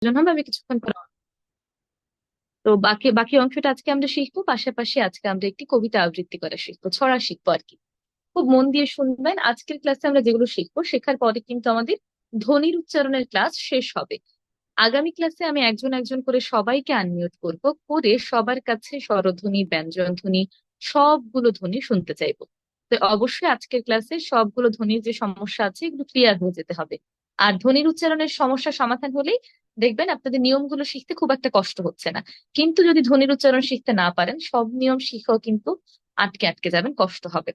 জন্য আমি কিছুক্ষণ পর তো বাকি বাকি অংশটা আজকে আমরা শিখবো। পাশাপাশি আজকে আমরা একটি কবিতা আবৃত্তি করা শিখবো, ছড়া শিখবো আর কি। খুব মন দিয়ে শুনবেন। আজকের ক্লাসে আমরা যেগুলো শিখবো শেখার পরে কিন্তু আমাদের ধ্বনির উচ্চারণের ক্লাস শেষ হবে। আগামী ক্লাসে আমি একজন একজন করে সবাইকে আনমিউট করব, করে সবার কাছে স্বরধ্বনি, ব্যঞ্জন ধ্বনি, সবগুলো ধ্বনি শুনতে চাইবো। তো অবশ্যই আজকের ক্লাসে সবগুলো ধ্বনির যে সমস্যা আছে এগুলো ক্লিয়ার হয়ে যেতে হবে। আর ধ্বনির উচ্চারণের সমস্যা সমাধান হলেই দেখবেন আপনাদের নিয়মগুলো শিখতে খুব একটা কষ্ট হচ্ছে না। কিন্তু যদি ধ্বনির উচ্চারণ শিখতে না পারেন, সব নিয়ম শিখেও কিন্তু আটকে আটকে যাবেন, কষ্ট হবে।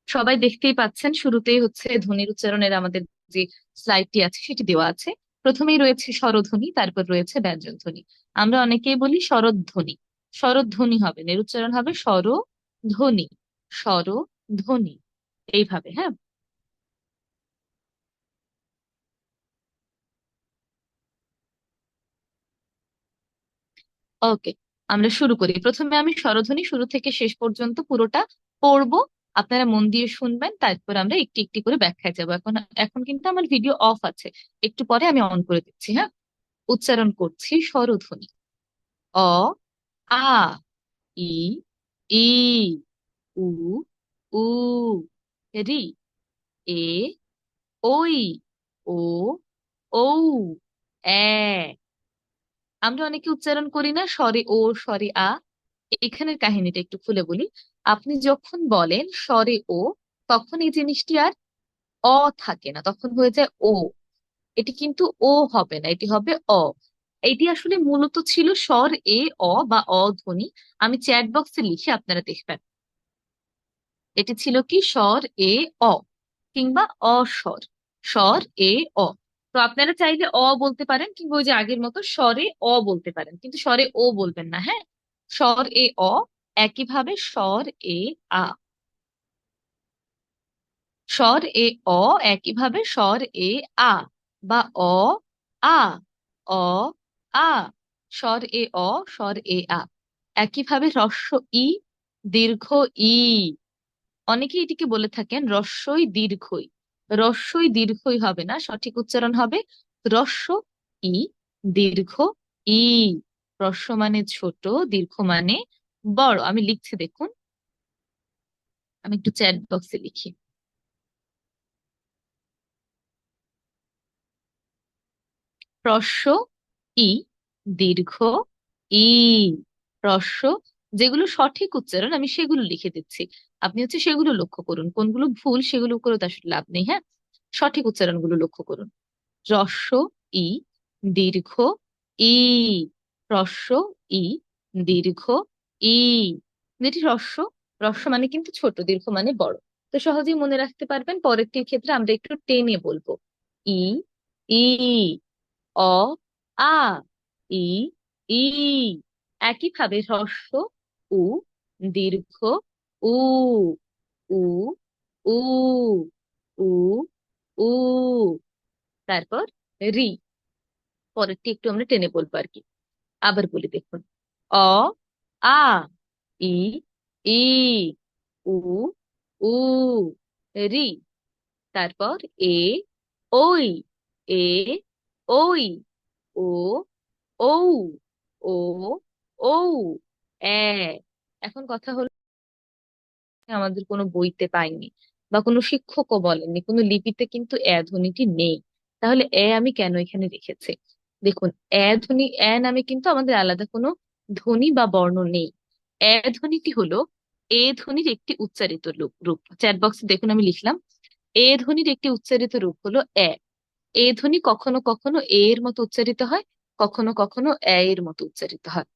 সবাই দেখতেই পাচ্ছেন শুরুতেই হচ্ছে ধ্বনির উচ্চারণের আমাদের যে স্লাইডটি আছে সেটি দেওয়া আছে। প্রথমেই রয়েছে স্বরধ্বনি, তারপর রয়েছে ব্যঞ্জন ধ্বনি। আমরা অনেকেই বলি স্বরধ্বনি। স্বরধ্বনি হবে না, এর উচ্চারণ হবে স্বরধ্বনি। স্বরধ্বনি, এইভাবে। হ্যাঁ, ওকে, আমরা শুরু করি। প্রথমে আমি স্বরধ্বনি শুরু থেকে শেষ পর্যন্ত পুরোটা পড়বো, আপনারা মন দিয়ে শুনবেন, তারপর আমরা একটি একটি করে ব্যাখ্যায় যাবো। এখন এখন কিন্তু আমার ভিডিও অফ আছে, একটু পরে আমি অন করে দিচ্ছি। হ্যাঁ, উচ্চারণ করছি স্বরধ্বনি। অ, আ, ই, ই, উ, উ, রি, এ, ওই, ও, ঔ, এ। আমরা অনেকে উচ্চারণ করি না স্বরে ও, স্বরে আ। এখানের কাহিনীটা একটু খুলে বলি। আপনি যখন বলেন স্বরে ও, তখন এই জিনিসটি আর অ থাকে না, তখন হয়ে যায় ও। এটি কিন্তু ও হবে না, এটি হবে অ। এটি আসলে মূলত ছিল স্বর এ অ বা অ ধ্বনি। আমি চ্যাট বক্সে লিখে আপনারা দেখবেন। এটি ছিল কি স্বর এ অ কিংবা অস্বর, স্বর এ অ। তো আপনারা চাইলে অ বলতে পারেন, কিংবা ওই যে আগের মতো স্বরে অ বলতে পারেন, কিন্তু স্বরে ও বলবেন না। হ্যাঁ, স্বর এ অ। একইভাবে স্বর এ আ, স্বর এ অ, একইভাবে স্বর এ আ বা অ আ, অ আ, স্বর এ অ, স্বর এ আ। একইভাবে হ্রস্ব ই, দীর্ঘ ই। অনেকে এটিকে বলে থাকেন রস্বই দীর্ঘই। রস্বই দীর্ঘই হবে না, সঠিক উচ্চারণ হবে হ্রস্ব ই, দীর্ঘ ই। হ্রস্ব মানে ছোট, দীর্ঘ মানে বড়। আমি লিখছি দেখুন, আমি একটু চ্যাট বক্সে লিখি। হ্রস্ব ই, দীর্ঘ ই। হ্রস্ব, যেগুলো সঠিক উচ্চারণ আমি সেগুলো লিখে দিচ্ছি। আপনি হচ্ছে সেগুলো লক্ষ্য করুন, কোনগুলো ভুল সেগুলো করে তো আসলে লাভ নেই। হ্যাঁ, সঠিক উচ্চারণগুলো লক্ষ্য করুন। হ্রস্ব ই, দীর্ঘ ই। হ্রস্ব ই, দীর্ঘ ই। যেটি হ্রস্ব, হ্রস্ব মানে কিন্তু ছোট, দীর্ঘ মানে বড়। তো সহজেই মনে রাখতে পারবেন। পরেরটির ক্ষেত্রে আমরা একটু টেনে বলবো। ই, ই, অ, আ, ই, ই। একইভাবে হ্রস্ব উ, দীর্ঘ উ, উ, উ, উ, উ। তারপর রি। পরেরটি একটু আমরা টেনে বলবো আর কি। আবার বলি দেখুন। অ, আ, ই, ই, উ, উ, রি। তারপর এ, ওই, এ, ওই, ও, ঔ, ও, ঔ, এ। এখন কথা হলো, আমাদের কোনো বইতে পাইনি বা কোনো শিক্ষকও বলেননি, কোনো লিপিতে কিন্তু এ ধ্বনিটি নেই। তাহলে আমি কেন এখানে রেখেছি? দেখুন, ধ্বনি, নামে কিন্তু আমাদের আলাদা কোনো ধ্বনি বা বর্ণ নেই। ধ্বনিটি হলো ধ্বনির একটি উচ্চারিত রূপ। চ্যাট বক্সে দেখুন আমি লিখলাম, ধ্বনির একটি উচ্চারিত রূপ হলো ধ্বনি কখনো কখনো এর মতো উচ্চারিত হয়, কখনো কখনো এর মতো উচ্চারিত হয়।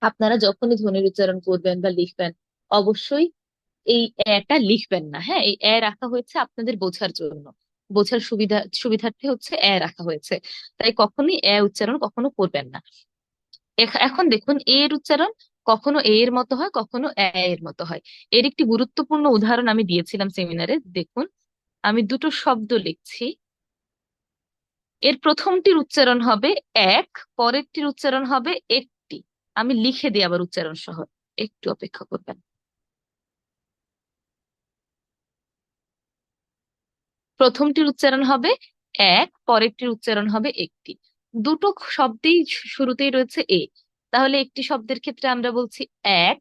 আপনারা যখনই ধ্বনির উচ্চারণ করবেন বা লিখবেন, অবশ্যই এই টা লিখবেন না। হ্যাঁ, এই রাখা হয়েছে আপনাদের বোঝার জন্য, বোঝার সুবিধার্থে হচ্ছে রাখা হয়েছে। তাই কখনোই উচ্চারণ কখনো করবেন না। এখন দেখুন, এর উচ্চারণ কখনো এর মতো হয়, কখনো এর মতো হয়। এর একটি গুরুত্বপূর্ণ উদাহরণ আমি দিয়েছিলাম সেমিনারে। দেখুন, আমি দুটো শব্দ লিখছি। এর প্রথমটির উচ্চারণ হবে এক, পরেরটির উচ্চারণ হবে একটি। আমি লিখে দিই আবার উচ্চারণ সহ, একটু অপেক্ষা করবেন। প্রথমটির উচ্চারণ হবে এক, পরেরটির উচ্চারণ হবে একটি। দুটো শব্দেই শুরুতেই রয়েছে এ, তাহলে একটি শব্দের ক্ষেত্রে আমরা বলছি এক,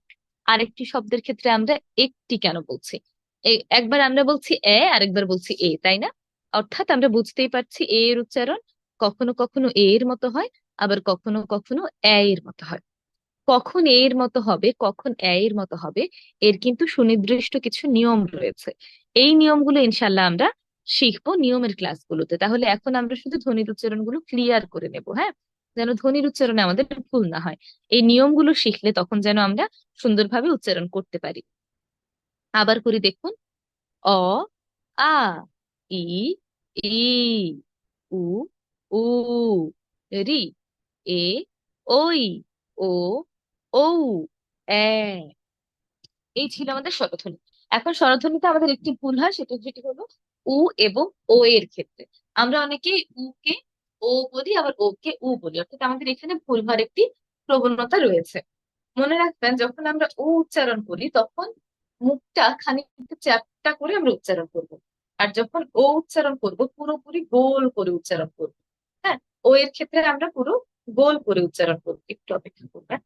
আরেকটি শব্দের ক্ষেত্রে আমরা একটি কেন বলছি? একবার আমরা বলছি আরেকবার বলছি এ, তাই না? অর্থাৎ আমরা বুঝতেই পারছি এ এর উচ্চারণ কখনো কখনো এ এর মতো হয়, আবার কখনো কখনো এর মতো হয়। কখন এর মতো হবে, কখন এর মতো হবে, এর কিন্তু সুনির্দিষ্ট কিছু নিয়ম রয়েছে। এই নিয়মগুলো ইনশাল্লাহ আমরা শিখবো নিয়মের ক্লাসগুলোতে। তাহলে এখন আমরা শুধু ধ্বনির উচ্চারণগুলো ক্লিয়ার করে নেব, হ্যাঁ, যেন ধ্বনির উচ্চারণে আমাদের ভুল না হয়। এই নিয়মগুলো শিখলে তখন যেন আমরা সুন্দরভাবে উচ্চারণ করতে পারি। আবার করি দেখুন। অ, আ, ই, ই, উ, উ, রি, এ, ওই, ও, ঔ, এ। এই ছিল আমাদের স্বরধ্বনি। এখন স্বরধ্বনিতে আমাদের একটি ভুল হয়, সেটা যেটি হলো উ এবং ও এর ক্ষেত্রে। আমরা অনেকে উ কে ও বলি, আবার ও কে উ বলি, অর্থাৎ আমাদের এখানে ভুল হওয়ার একটি প্রবণতা রয়েছে। মনে রাখবেন, যখন আমরা উ উচ্চারণ করি তখন মুখটা খানিকটা চ্যাপ্টা করে আমরা উচ্চারণ করব। আর যখন ও উচ্চারণ করব পুরোপুরি গোল করে উচ্চারণ করব। হ্যাঁ, ও এর ক্ষেত্রে আমরা পুরো গোল করে উচ্চারণ করবো। একটু অপেক্ষা করবেন।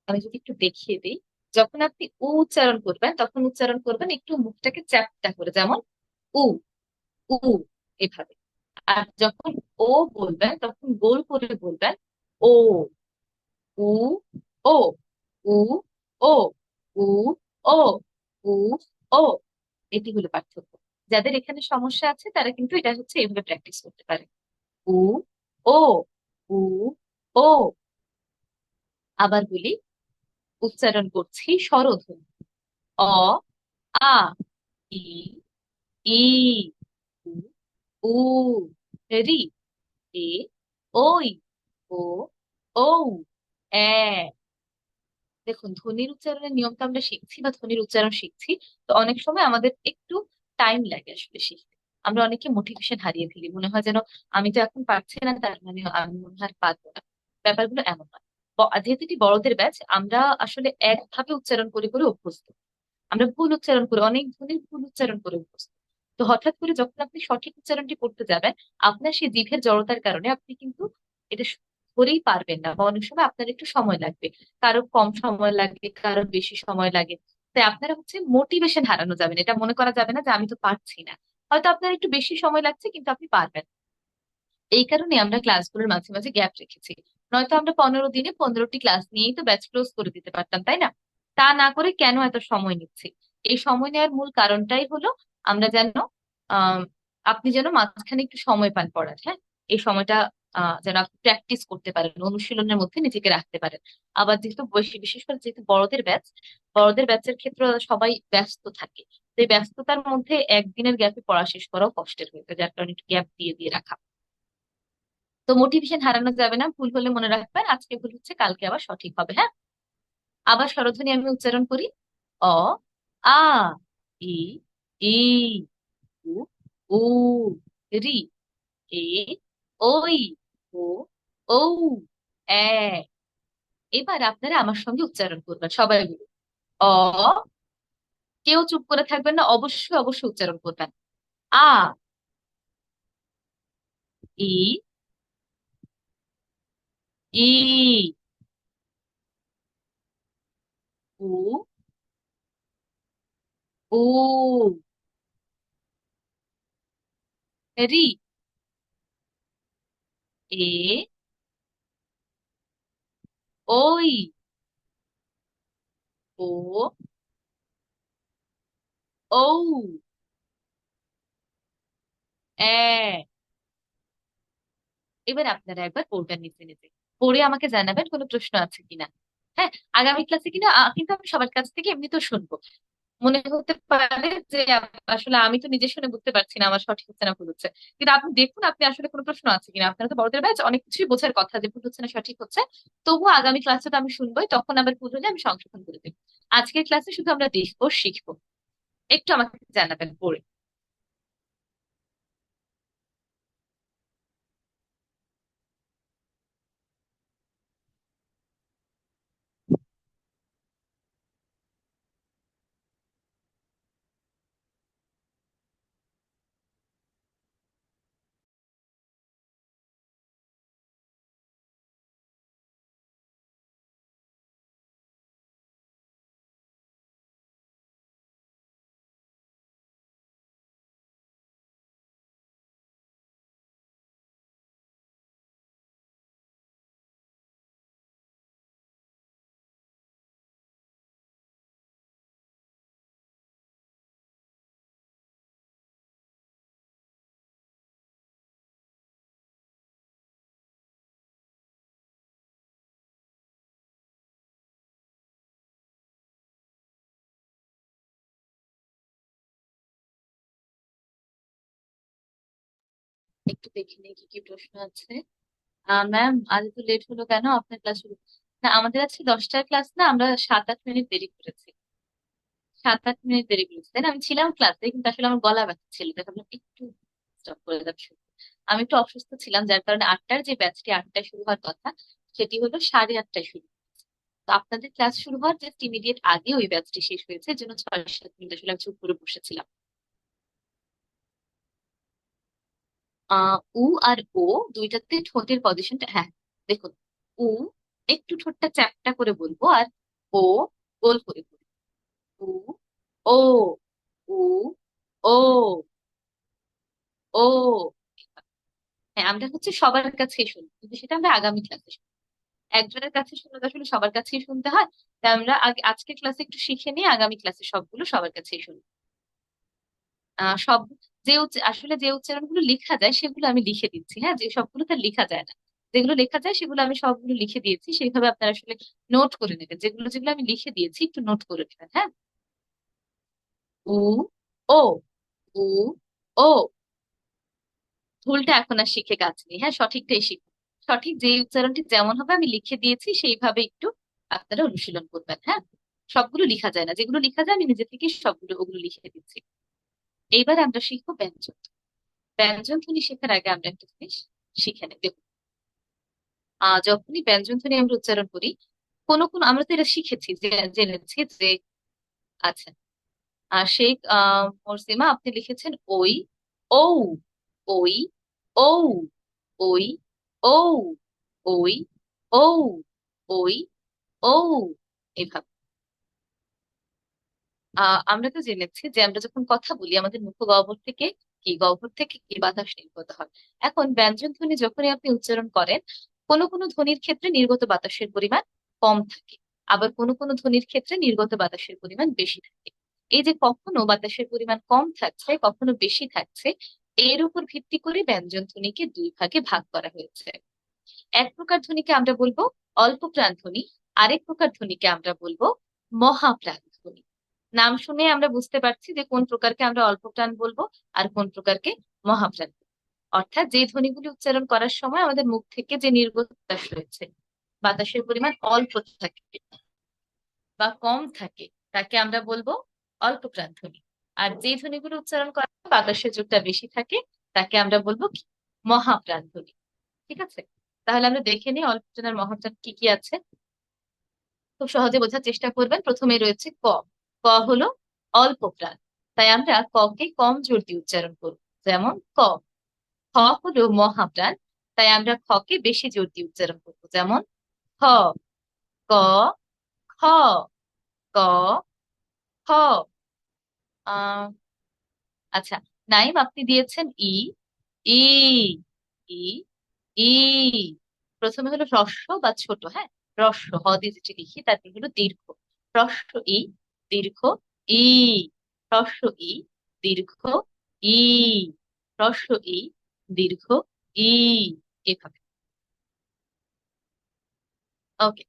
আমি যদি একটু দেখিয়ে দিই, যখন আপনি উ উচ্চারণ করবেন তখন উচ্চারণ করবেন একটু মুখটাকে চ্যাপ্টা করে, যেমন উ, উ, এভাবে। আর যখন ও বলবেন তখন গোল করে বলবেন ও, উ, ও, উ, ও, উ, ও, উ, ও। এটি হলো পার্থক্য। যাদের এখানে সমস্যা আছে তারা কিন্তু এটা হচ্ছে এইভাবে প্র্যাকটিস করতে পারে। উ, ও, উ, ও। আবার বলি, উচ্চারণ করছি স্বরধ্বনি। অ, আ, ই, ই, উ, উ, রি, এ, ওই, ও, ঔ, এ। দেখুন, ধ্বনির উচ্চারণের নিয়মটা আমরা শিখছি বা ধ্বনির উচ্চারণ শিখছি, তো অনেক সময় আমাদের একটু টাইম লাগে আসলে শিখতে। আমরা অনেকে মোটিভেশন হারিয়ে ফেলি, মনে হয় যেন আমি তো এখন পারছি না, তার মানে আমি মনে হয় আর পারবো না। ব্যাপারগুলো এমন নয়। যেহেতু এটি বড়দের ব্যাচ, আমরা আসলে একভাবে উচ্চারণ করে করে অভ্যস্ত। আমরা ভুল উচ্চারণ করে, অনেক ধরনের ভুল উচ্চারণ করে অভ্যস্ত। তো হঠাৎ করে যখন আপনি সঠিক উচ্চারণটি করতে যাবেন, আপনার সেই জিভের জড়তার কারণে আপনি কিন্তু এটা ধরেই পারবেন না, বা অনেক সময় আপনার একটু সময় লাগবে। কারো কম সময় লাগে, কারো বেশি সময় লাগে। তাই আপনারা হচ্ছে মোটিভেশন হারানো যাবে না, এটা মনে করা যাবে না যে আমি তো পারছি না। হয়তো আপনার একটু বেশি সময় লাগছে কিন্তু আপনি পারবেন। এই কারণে আমরা ক্লাসগুলোর মাঝে মাঝে গ্যাপ রেখেছি। নয়তো আমরা 15 দিনে 15টি ক্লাস নিয়েই তো ব্যাচ ক্লোজ করে দিতে পারতাম, তাই না? তা না করে কেন এত সময় নিচ্ছি? এই সময় নেওয়ার মূল কারণটাই হলো আমরা যেন আহ আপনি যেন মাঝখানে একটু সময় পান পড়ার, হ্যাঁ। এই সময়টা যেন আপনি প্র্যাকটিস করতে পারেন, অনুশীলনের মধ্যে নিজেকে রাখতে পারেন। আবার যেহেতু বিশেষ করে যেহেতু বড়দের ব্যাচের ক্ষেত্রে সবাই ব্যস্ত থাকে। তো এই ব্যস্ততার মধ্যে একদিনের গ্যাপে পড়া শেষ করাও কষ্টের হয়ে যায়, যার কারণে একটু গ্যাপ দিয়ে দিয়ে রাখা। তো মোটিভেশন হারানো যাবে না, ভুল হলে মনে রাখবেন আজকে ভুল হচ্ছে, কালকে আবার সঠিক হবে, হ্যাঁ। আবার স্বরধ্বনি আমি উচ্চারণ করি। অ, আ, ই, ই, উ, উ, রি, এ, ওই, ও, ঔ, এ। এবার আপনারা আমার সঙ্গে উচ্চারণ করবেন সবাই মিলে। অ, কেউ চুপ করে থাকবেন না, অবশ্যই অবশ্যই উচ্চারণ করবেন। আ, ই, ই, উ, উ, রি, এ, ওই, ও, ঔ, এ। এবার আপনারা একবার পড়বেন নিজে নিজে, পড়ে আমাকে জানাবেন কোনো প্রশ্ন আছে কিনা। হ্যাঁ, আগামী ক্লাসে কিনা কিন্তু আমি সবার কাছ থেকে এমনিতেও শুনবো। মনে হতে পারে যে আসলে আমি তো নিজে শুনে বুঝতে পারছি না আমার সঠিক হচ্ছে না ভুল হচ্ছে, কিন্তু আপনি দেখুন আপনি আসলে কোনো প্রশ্ন আছে কিনা। আপনারা তো বড়দের ব্যাচ, অনেক কিছুই বোঝার কথা যে ভুল হচ্ছে না সঠিক হচ্ছে। তবুও আগামী ক্লাসে তো আমি শুনবোই, তখন আবার ভুল হলে আমি সংশোধন করে দেবো। আজকের ক্লাসে শুধু আমরা দেখবো, শিখবো। একটু আমাকে জানাবেন পড়ে। একটু দেখে নিই কি কি প্রশ্ন আছে। ম্যাম, আজ তো লেট হলো কেন? আপনার ক্লাস শুরু? না, আমাদের আজকে 10টার ক্লাস, না আমরা 7-8 মিনিট দেরি করেছি। 7-8 মিনিট দেরি করেছি, তাই না? আমি ছিলাম ক্লাসে, কিন্তু আসলে আমার গলা ব্যথা ছিল, তাই ভাবলাম একটু স্টপ করে দেওয়া শুরু। আমি একটু অসুস্থ ছিলাম, যার কারণে 8টার যে ব্যাচটি 8টায় শুরু হওয়ার কথা, সেটি হলো 8:30টায় শুরু। তো আপনাদের ক্লাস শুরু হওয়ার জাস্ট ইমিডিয়েট আগে ওই ব্যাচটি শেষ হয়েছে, এর জন্য 6-7 মিনিট আসলে আমি চুপ করে বসেছিলাম। উ আর ও দুইটাতে ঠোঁটের পজিশনটা, হ্যাঁ দেখুন, উ একটু ঠোঁটটা চ্যাপটা করে বলবো, আর ও গোল করে বলবো। উ, ও, উ, ও, ও। হ্যাঁ, আমরা হচ্ছে সবার কাছেই শুনি, কিন্তু সেটা আমরা আগামী ক্লাসে শুনি। একজনের কাছে শুনলে তো আসলে সবার কাছেই শুনতে হয়। তাই আমরা আগে আজকের ক্লাসে একটু শিখে নিয়ে আগামী ক্লাসে সবগুলো সবার কাছেই শুনি। সব আসলে যে উচ্চারণগুলো লেখা যায় সেগুলো আমি লিখে দিচ্ছি, হ্যাঁ, যে সবগুলো তো লেখা যায় না। যেগুলো লেখা যায় সেগুলো আমি সবগুলো লিখে দিয়েছি, সেইভাবে আপনারা আসলে নোট করে নেবেন। যেগুলো যেগুলো আমি লিখে দিয়েছি একটু নোট করে নেবেন, হ্যাঁ। উ, ও, উ, ও। ভুলটা এখন আর শিখে কাজ নেই, হ্যাঁ, সঠিকটাই শিখুন। সঠিক যে উচ্চারণটি যেমন হবে আমি লিখে দিয়েছি সেইভাবে একটু আপনারা অনুশীলন করবেন, হ্যাঁ। সবগুলো লিখা যায় না, যেগুলো লিখা যায় আমি নিজে থেকে সবগুলো ওগুলো লিখে দিচ্ছি। এইবার আমরা শিখবো ব্যঞ্জন। ব্যঞ্জন ধ্বনি শেখার আগে আমরা একটা জিনিস শিখে নেব, দেখুন। যখনই ব্যঞ্জন ধ্বনি আমরা উচ্চারণ করি, কোন কোন আমরা তো এটা শিখেছি, যে জেনেছি যে, আচ্ছা, শেখ মরসিমা আপনি লিখেছেন ওই, ও, ওই, ও, ওই, ও, ওই, ও, ওই, ও, এভাবে। আমরা তো জেনেছি যে আমরা যখন কথা বলি আমাদের মুখ গহ্বর থেকে কি বাতাস নির্গত হয়। এখন ব্যঞ্জন ধ্বনি যখনই আপনি উচ্চারণ করেন, কোনো কোনো ধ্বনির ক্ষেত্রে নির্গত বাতাসের পরিমাণ কম থাকে, আবার কোনো কোনো ধ্বনির ক্ষেত্রে নির্গত বাতাসের পরিমাণ বেশি থাকে। এই যে কখনো বাতাসের পরিমাণ কম থাকছে, কখনো বেশি থাকছে, এর উপর ভিত্তি করে ব্যঞ্জন ধ্বনিকে দুই ভাগে ভাগ করা হয়েছে। এক প্রকার ধ্বনিকে আমরা বলবো অল্প প্রাণ ধ্বনি, আরেক প্রকার ধ্বনিকে আমরা বলবো মহাপ্রাণ ধ্বনি। নাম শুনে আমরা বুঝতে পারছি যে কোন প্রকারকে আমরা অল্প প্রাণ বলবো আর কোন প্রকারকে মহাপ্রাণ। অর্থাৎ যে ধ্বনিগুলি উচ্চারণ করার সময় আমাদের মুখ থেকে যে নির্গত বাতাস রয়েছে, বাতাসের পরিমাণ অল্প থাকে বা কম থাকে, তাকে আমরা বলবো অল্প প্রাণ ধ্বনি। আর যে ধ্বনিগুলো উচ্চারণ করা হয়, বাতাসের যোগটা বেশি থাকে, তাকে আমরা বলবো কি? মহাপ্রাণ ধ্বনি। ঠিক আছে, তাহলে আমরা দেখে নিই অল্প প্রাণ আর মহাপ্রাণ কি কি আছে। খুব সহজে বোঝার চেষ্টা করবেন। প্রথমে রয়েছে ক। ক হলো অল্প প্রাণ, তাই আমরা ককে কম জোর দিয়ে উচ্চারণ করব, যেমন ক। খ হলো মহাপ্রাণ, তাই আমরা খকে বেশি জোর দিয়ে উচ্চারণ করব, যেমন খ। ক, খ, ক, খ। আহ আচ্ছা, নাইম আপনি দিয়েছেন ই। ই, ই, ই। প্রথমে হলো হ্রস্ব বা ছোট, হ্যাঁ। হ্রস্ব হ দিয়ে যেটি লিখি, তারপর হলো দীর্ঘ। হ্রস্ব ই, দীর্ঘ ই। হ্রস্ব ই, দীর্ঘ ই। হ্রস্ব ই, দীর্ঘ ই, এভাবে। ওকে।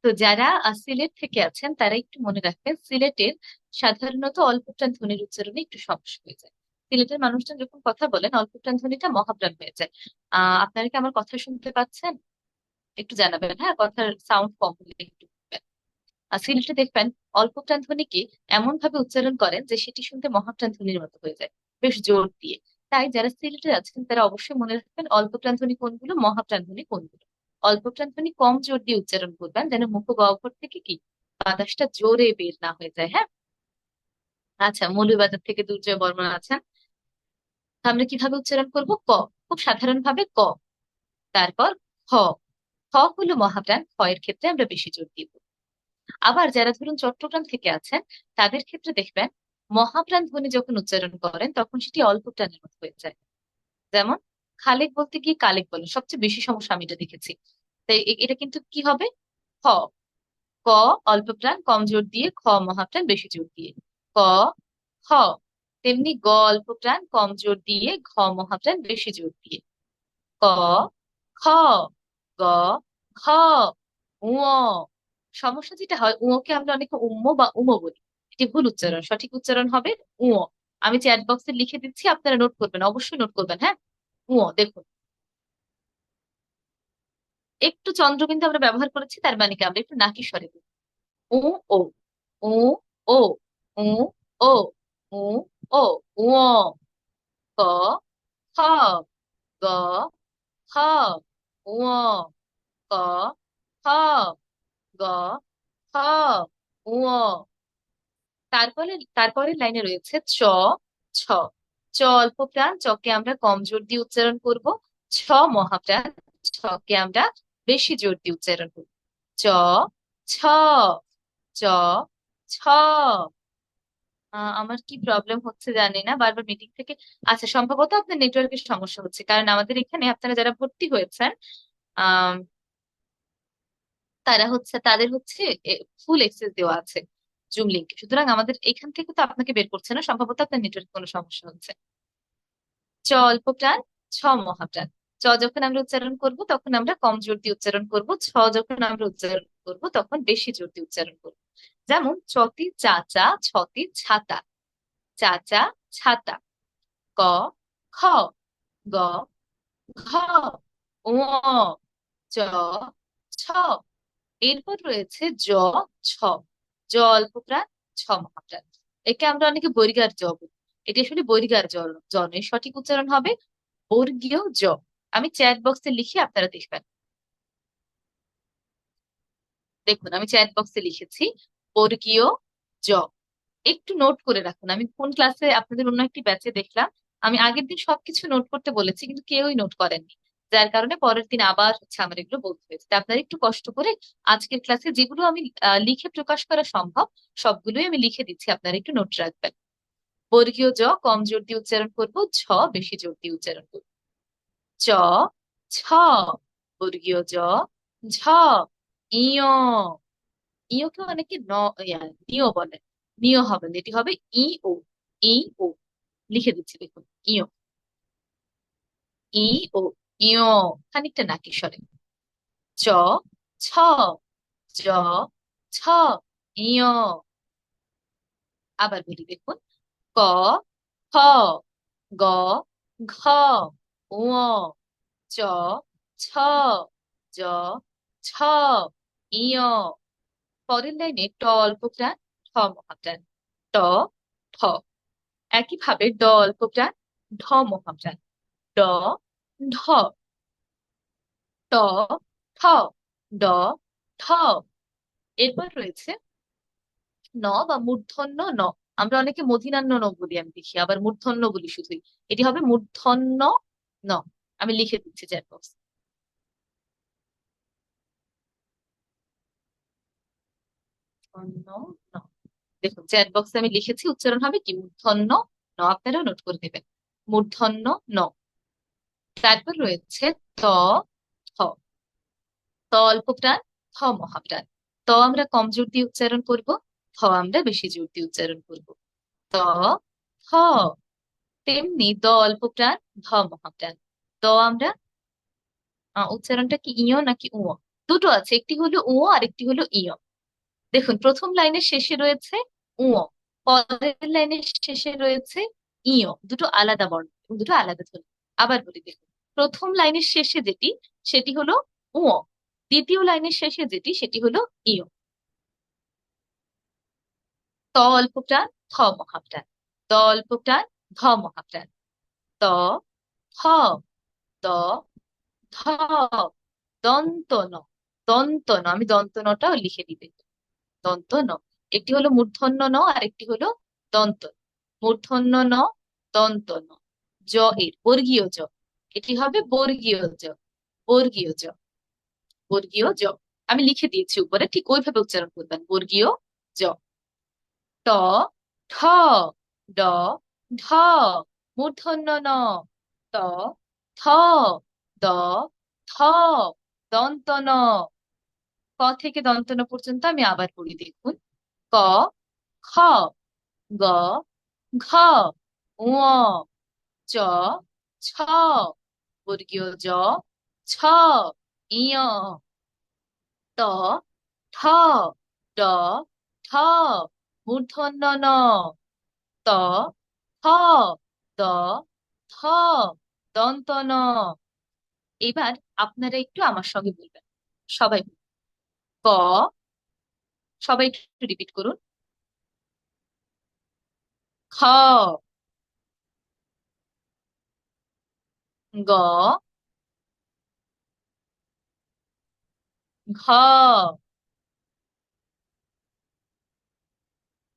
তো যারা সিলেট থেকে আছেন তারা একটু মনে রাখবেন, সিলেটের সাধারণত অল্পপ্রাণ ধ্বনির উচ্চারণে একটু সমস্যা হয়ে যায়। সিলেটের মানুষজন যখন কথা বলেন অল্পপ্রাণ ধ্বনিটা মহাপ্রাণ হয়ে যায়। আপনারা কি আমার কথা শুনতে পাচ্ছেন? একটু জানাবেন, হ্যাঁ, কথার সাউন্ড কম হলে একটু বলবেন। আর সিলেটে দেখবেন অল্পপ্রাণ ধ্বনিকে এমন ভাবে উচ্চারণ করেন যে সেটি শুনতে মহাপ্রাণ ধ্বনির মতো হয়ে যায়, বেশ জোর দিয়ে। তাই যারা সিলেটে আছেন তারা অবশ্যই মনে রাখবেন অল্পপ্রাণ ধ্বনি কোনগুলো, মহাপ্রাণ ধ্বনি কোনগুলো। অল্পপ্রাণ ধ্বনি কম জোর দিয়ে উচ্চারণ করবেন, যেন মুখ গহ্বর থেকে কি বাতাসটা জোরে বের না হয়ে যায়, হ্যাঁ। আচ্ছা, মৌলভীবাজার থেকে দুর্জয় বর্মন আছেন। তো আমরা কিভাবে উচ্চারণ করব? ক, খুব সাধারণ ভাবে ক। তারপর খ। খ হলো মহাপ্রাণ, খ এর ক্ষেত্রে আমরা বেশি জোর দিব। আবার যারা ধরুন চট্টগ্রাম থেকে আছেন, তাদের ক্ষেত্রে দেখবেন মহাপ্রাণ ধ্বনি যখন উচ্চারণ করেন তখন সেটি অল্প প্রাণের মতো হয়ে যায়। যেমন খালেক বলতে গিয়ে কালেক বলে, সবচেয়ে বেশি সমস্যা আমি এটা দেখেছি। তাই এটা কিন্তু কি হবে? খ। ক অল্প প্রাণ কম জোর দিয়ে, খ মহাপ্রাণ বেশি জোর দিয়ে। ক, খ। তেমনি গ অল্প প্রাণ কম জোর দিয়ে, ঘ মহাপ্রাণ বেশি জোর দিয়ে। ক, খ, গ, খ, উ। সমস্যা যেটা হয়, উকে আমরা অনেকে উম্ম বা উমো বলি। এটি ভুল উচ্চারণ, সঠিক উচ্চারণ হবে উ। আমি চ্যাট বক্সে লিখে দিচ্ছি, আপনারা নোট করবেন, অবশ্যই নোট করবেন, হ্যাঁ। দেখুন, একটু চন্দ্রবিন্দু আমরা ব্যবহার করেছি, তার মানে কি আমরা একটু নাকি স্বরে বলি। উ ও, উ ও, উ ও, উ ও, উ ক, খ, গ, খ, উ ক, খ, গ, খ, উ। তারপরে লাইনে রয়েছে চ, ছ। চ অল্প প্রাণ, চকে আমরা কম জোর দিয়ে উচ্চারণ করব। ছ মহাপ্রাণ, ছকে আমরা বেশি জোর দিয়ে উচ্চারণ করব। চ, ছ, চ, ছ। আমার কি প্রবলেম হচ্ছে জানি না, বারবার মিটিং থেকে। আচ্ছা, সম্ভবত আপনার নেটওয়ার্কের সমস্যা হচ্ছে, কারণ আমাদের এখানে আপনারা যারা ভর্তি হয়েছেন আহ তাদের হচ্ছে ফুল এক্সেস দেওয়া আছে জুম লিঙ্কে, সুতরাং আমাদের এখান থেকে তো আপনাকে বের করছে না, সম্ভবত আপনার নেটওয়ার্ক কোনো সমস্যা হচ্ছে। চ অল্প প্রাণ, ছ মহাপ্রাণ। চ যখন আমরা উচ্চারণ করব তখন আমরা কম জোর দিয়ে উচ্চারণ করব, ছ যখন আমরা উচ্চারণ করব তখন বেশি জোর দিয়ে উচ্চারণ করব। যেমন চতি চাচা, ছতি ছাতা। চাচা, ছাতা। ক, খ, গ, ঘ, ঙ, চ, ছ। এরপর রয়েছে জ, ছ। জ অল্প প্রাণ, ছ মহাপ্রাণ। একে আমরা অনেকে বর্গীয় জ বলি। এটি আসলে বর্গীয় জ জ নয়, সঠিক উচ্চারণ হবে বর্গীয় জ। আমি চ্যাট বক্সে লিখে আপনারা দেখবেন। দেখুন, আমি চ্যাট বক্সে লিখেছি বর্গীয় জ। একটু নোট করে রাখুন। আমি কোন ক্লাসে আপনাদের অন্য একটি ব্যাচে দেখলাম, আমি আগের দিন সবকিছু নোট করতে বলেছি কিন্তু কেউই নোট করেননি, যার কারণে পরের দিন আবার হচ্ছে আমার এগুলো বলতে হয়েছে। তা আপনারা একটু কষ্ট করে আজকের ক্লাসে যেগুলো আমি লিখে প্রকাশ করা সম্ভব সবগুলোই আমি লিখে দিচ্ছি, আপনারা একটু নোট রাখবেন। বর্গীয় জ কম জোর দিয়ে উচ্চারণ করব, ছ বেশি জোর দিয়ে উচ্চারণ করব। চ, ছ। বর্গীয় জ, ঝ। ইয়, ইয়কে অনেকে নিয় বলে। নিয় হবে না, এটি হবে ই ও। ই ও, লিখে দিচ্ছি দেখুন। ইয়, ই ও, ইয়। খানিকটা নাকি স্বরে। চ, ছ, জ, ছ, ইয়। আবার বলি দেখুন। ক, খ, গ, ঘ, ঙ, চ, ছ, জ, ছ, ইয়। পরের লাইনে ট অল্প প্রাণ, ঠ মহাপ্রাণ। ট, ঠ। একইভাবে ড অল্প প্রাণ, ঢ মহাপ্রাণ। ড, ঢ। ট, ঠ, ড, ঠ। এরপর রয়েছে ন বা মূর্ধন্য ন। আমরা অনেকে মধিনান্য ন বলি, আমি দেখি আবার মূর্ধন্য বলি শুধুই। এটি হবে মূর্ধন্য ন। আমি লিখে দিচ্ছি চ্যাট বক্স। মূর্ধন্য ন। দেখুন চ্যাট বক্সে আমি লিখেছি, উচ্চারণ হবে কি মূর্ধন্য ন, আপনারাও নোট করে নেবেন। মূর্ধন্য ন। তারপর রয়েছে ত, থ। ত অল্প প্রাণ, থ মহাপ্রাণ। ত আমরা কম জোর দিয়ে উচ্চারণ করব, থ আমরা বেশি জোর দিয়ে উচ্চারণ করব। ত, থ। তেমনি দ অল্প প্রাণ, ধ মহাপ্রাণ। দ আমরা উচ্চারণটা কি ইয় নাকি উ? দুটো আছে, একটি হলো উ আর একটি হলো ইয়। দেখুন প্রথম লাইনের শেষে রয়েছে উ, পরের লাইনের শেষে রয়েছে ইয়। দুটো আলাদা বর্ণ এবং দুটো আলাদা ধ্বনি। আবার বলি দেখুন, প্রথম লাইনের শেষে যেটি সেটি হলো উ, দ্বিতীয় লাইনের শেষে যেটি সেটি হলো ইয়। ত অল্প প্রাণ, থ মহাপ্রাণ। ত অল্প প্রাণ, ধ মহাপ্রাণ। ত, থ, দ, ধ। দন্ত ন, দন্ত ন। আমি দন্ত নটাও লিখে দিতে, দন্ত ন। একটি হলো মূর্ধন্য ন আর একটি হলো দন্ত ন। মূর্ধন্য ন, দন্ত ন। জ এর বর্গীয় জ, এটি হবে বর্গীয় জ। বর্গীয় জ, বর্গীয় জ। আমি লিখে দিয়েছি উপরে, ঠিক ওইভাবে উচ্চারণ করবেন, বর্গীয় জ। ট, ঠ, ড, ঢ। মূর্ধন্য ন। ত, থ, দ, থ। দন্ত ন। ক থেকে দন্ত ন পর্যন্ত আমি আবার পড়ি দেখুন। ক, খ, গ, ঘ, ঙ, চ, ছ। বর্গীয় জ, ছ, ইয়। ত, ঠ, ড, ঠ। মূর্ধন্য ন। ত, থ, দ, থ। দন্ত ন। এবার আপনারা একটু আমার সঙ্গে বলবেন, সবাই বলুন। ক, সবাই একটু রিপিট করুন। খ, গ, ঘ,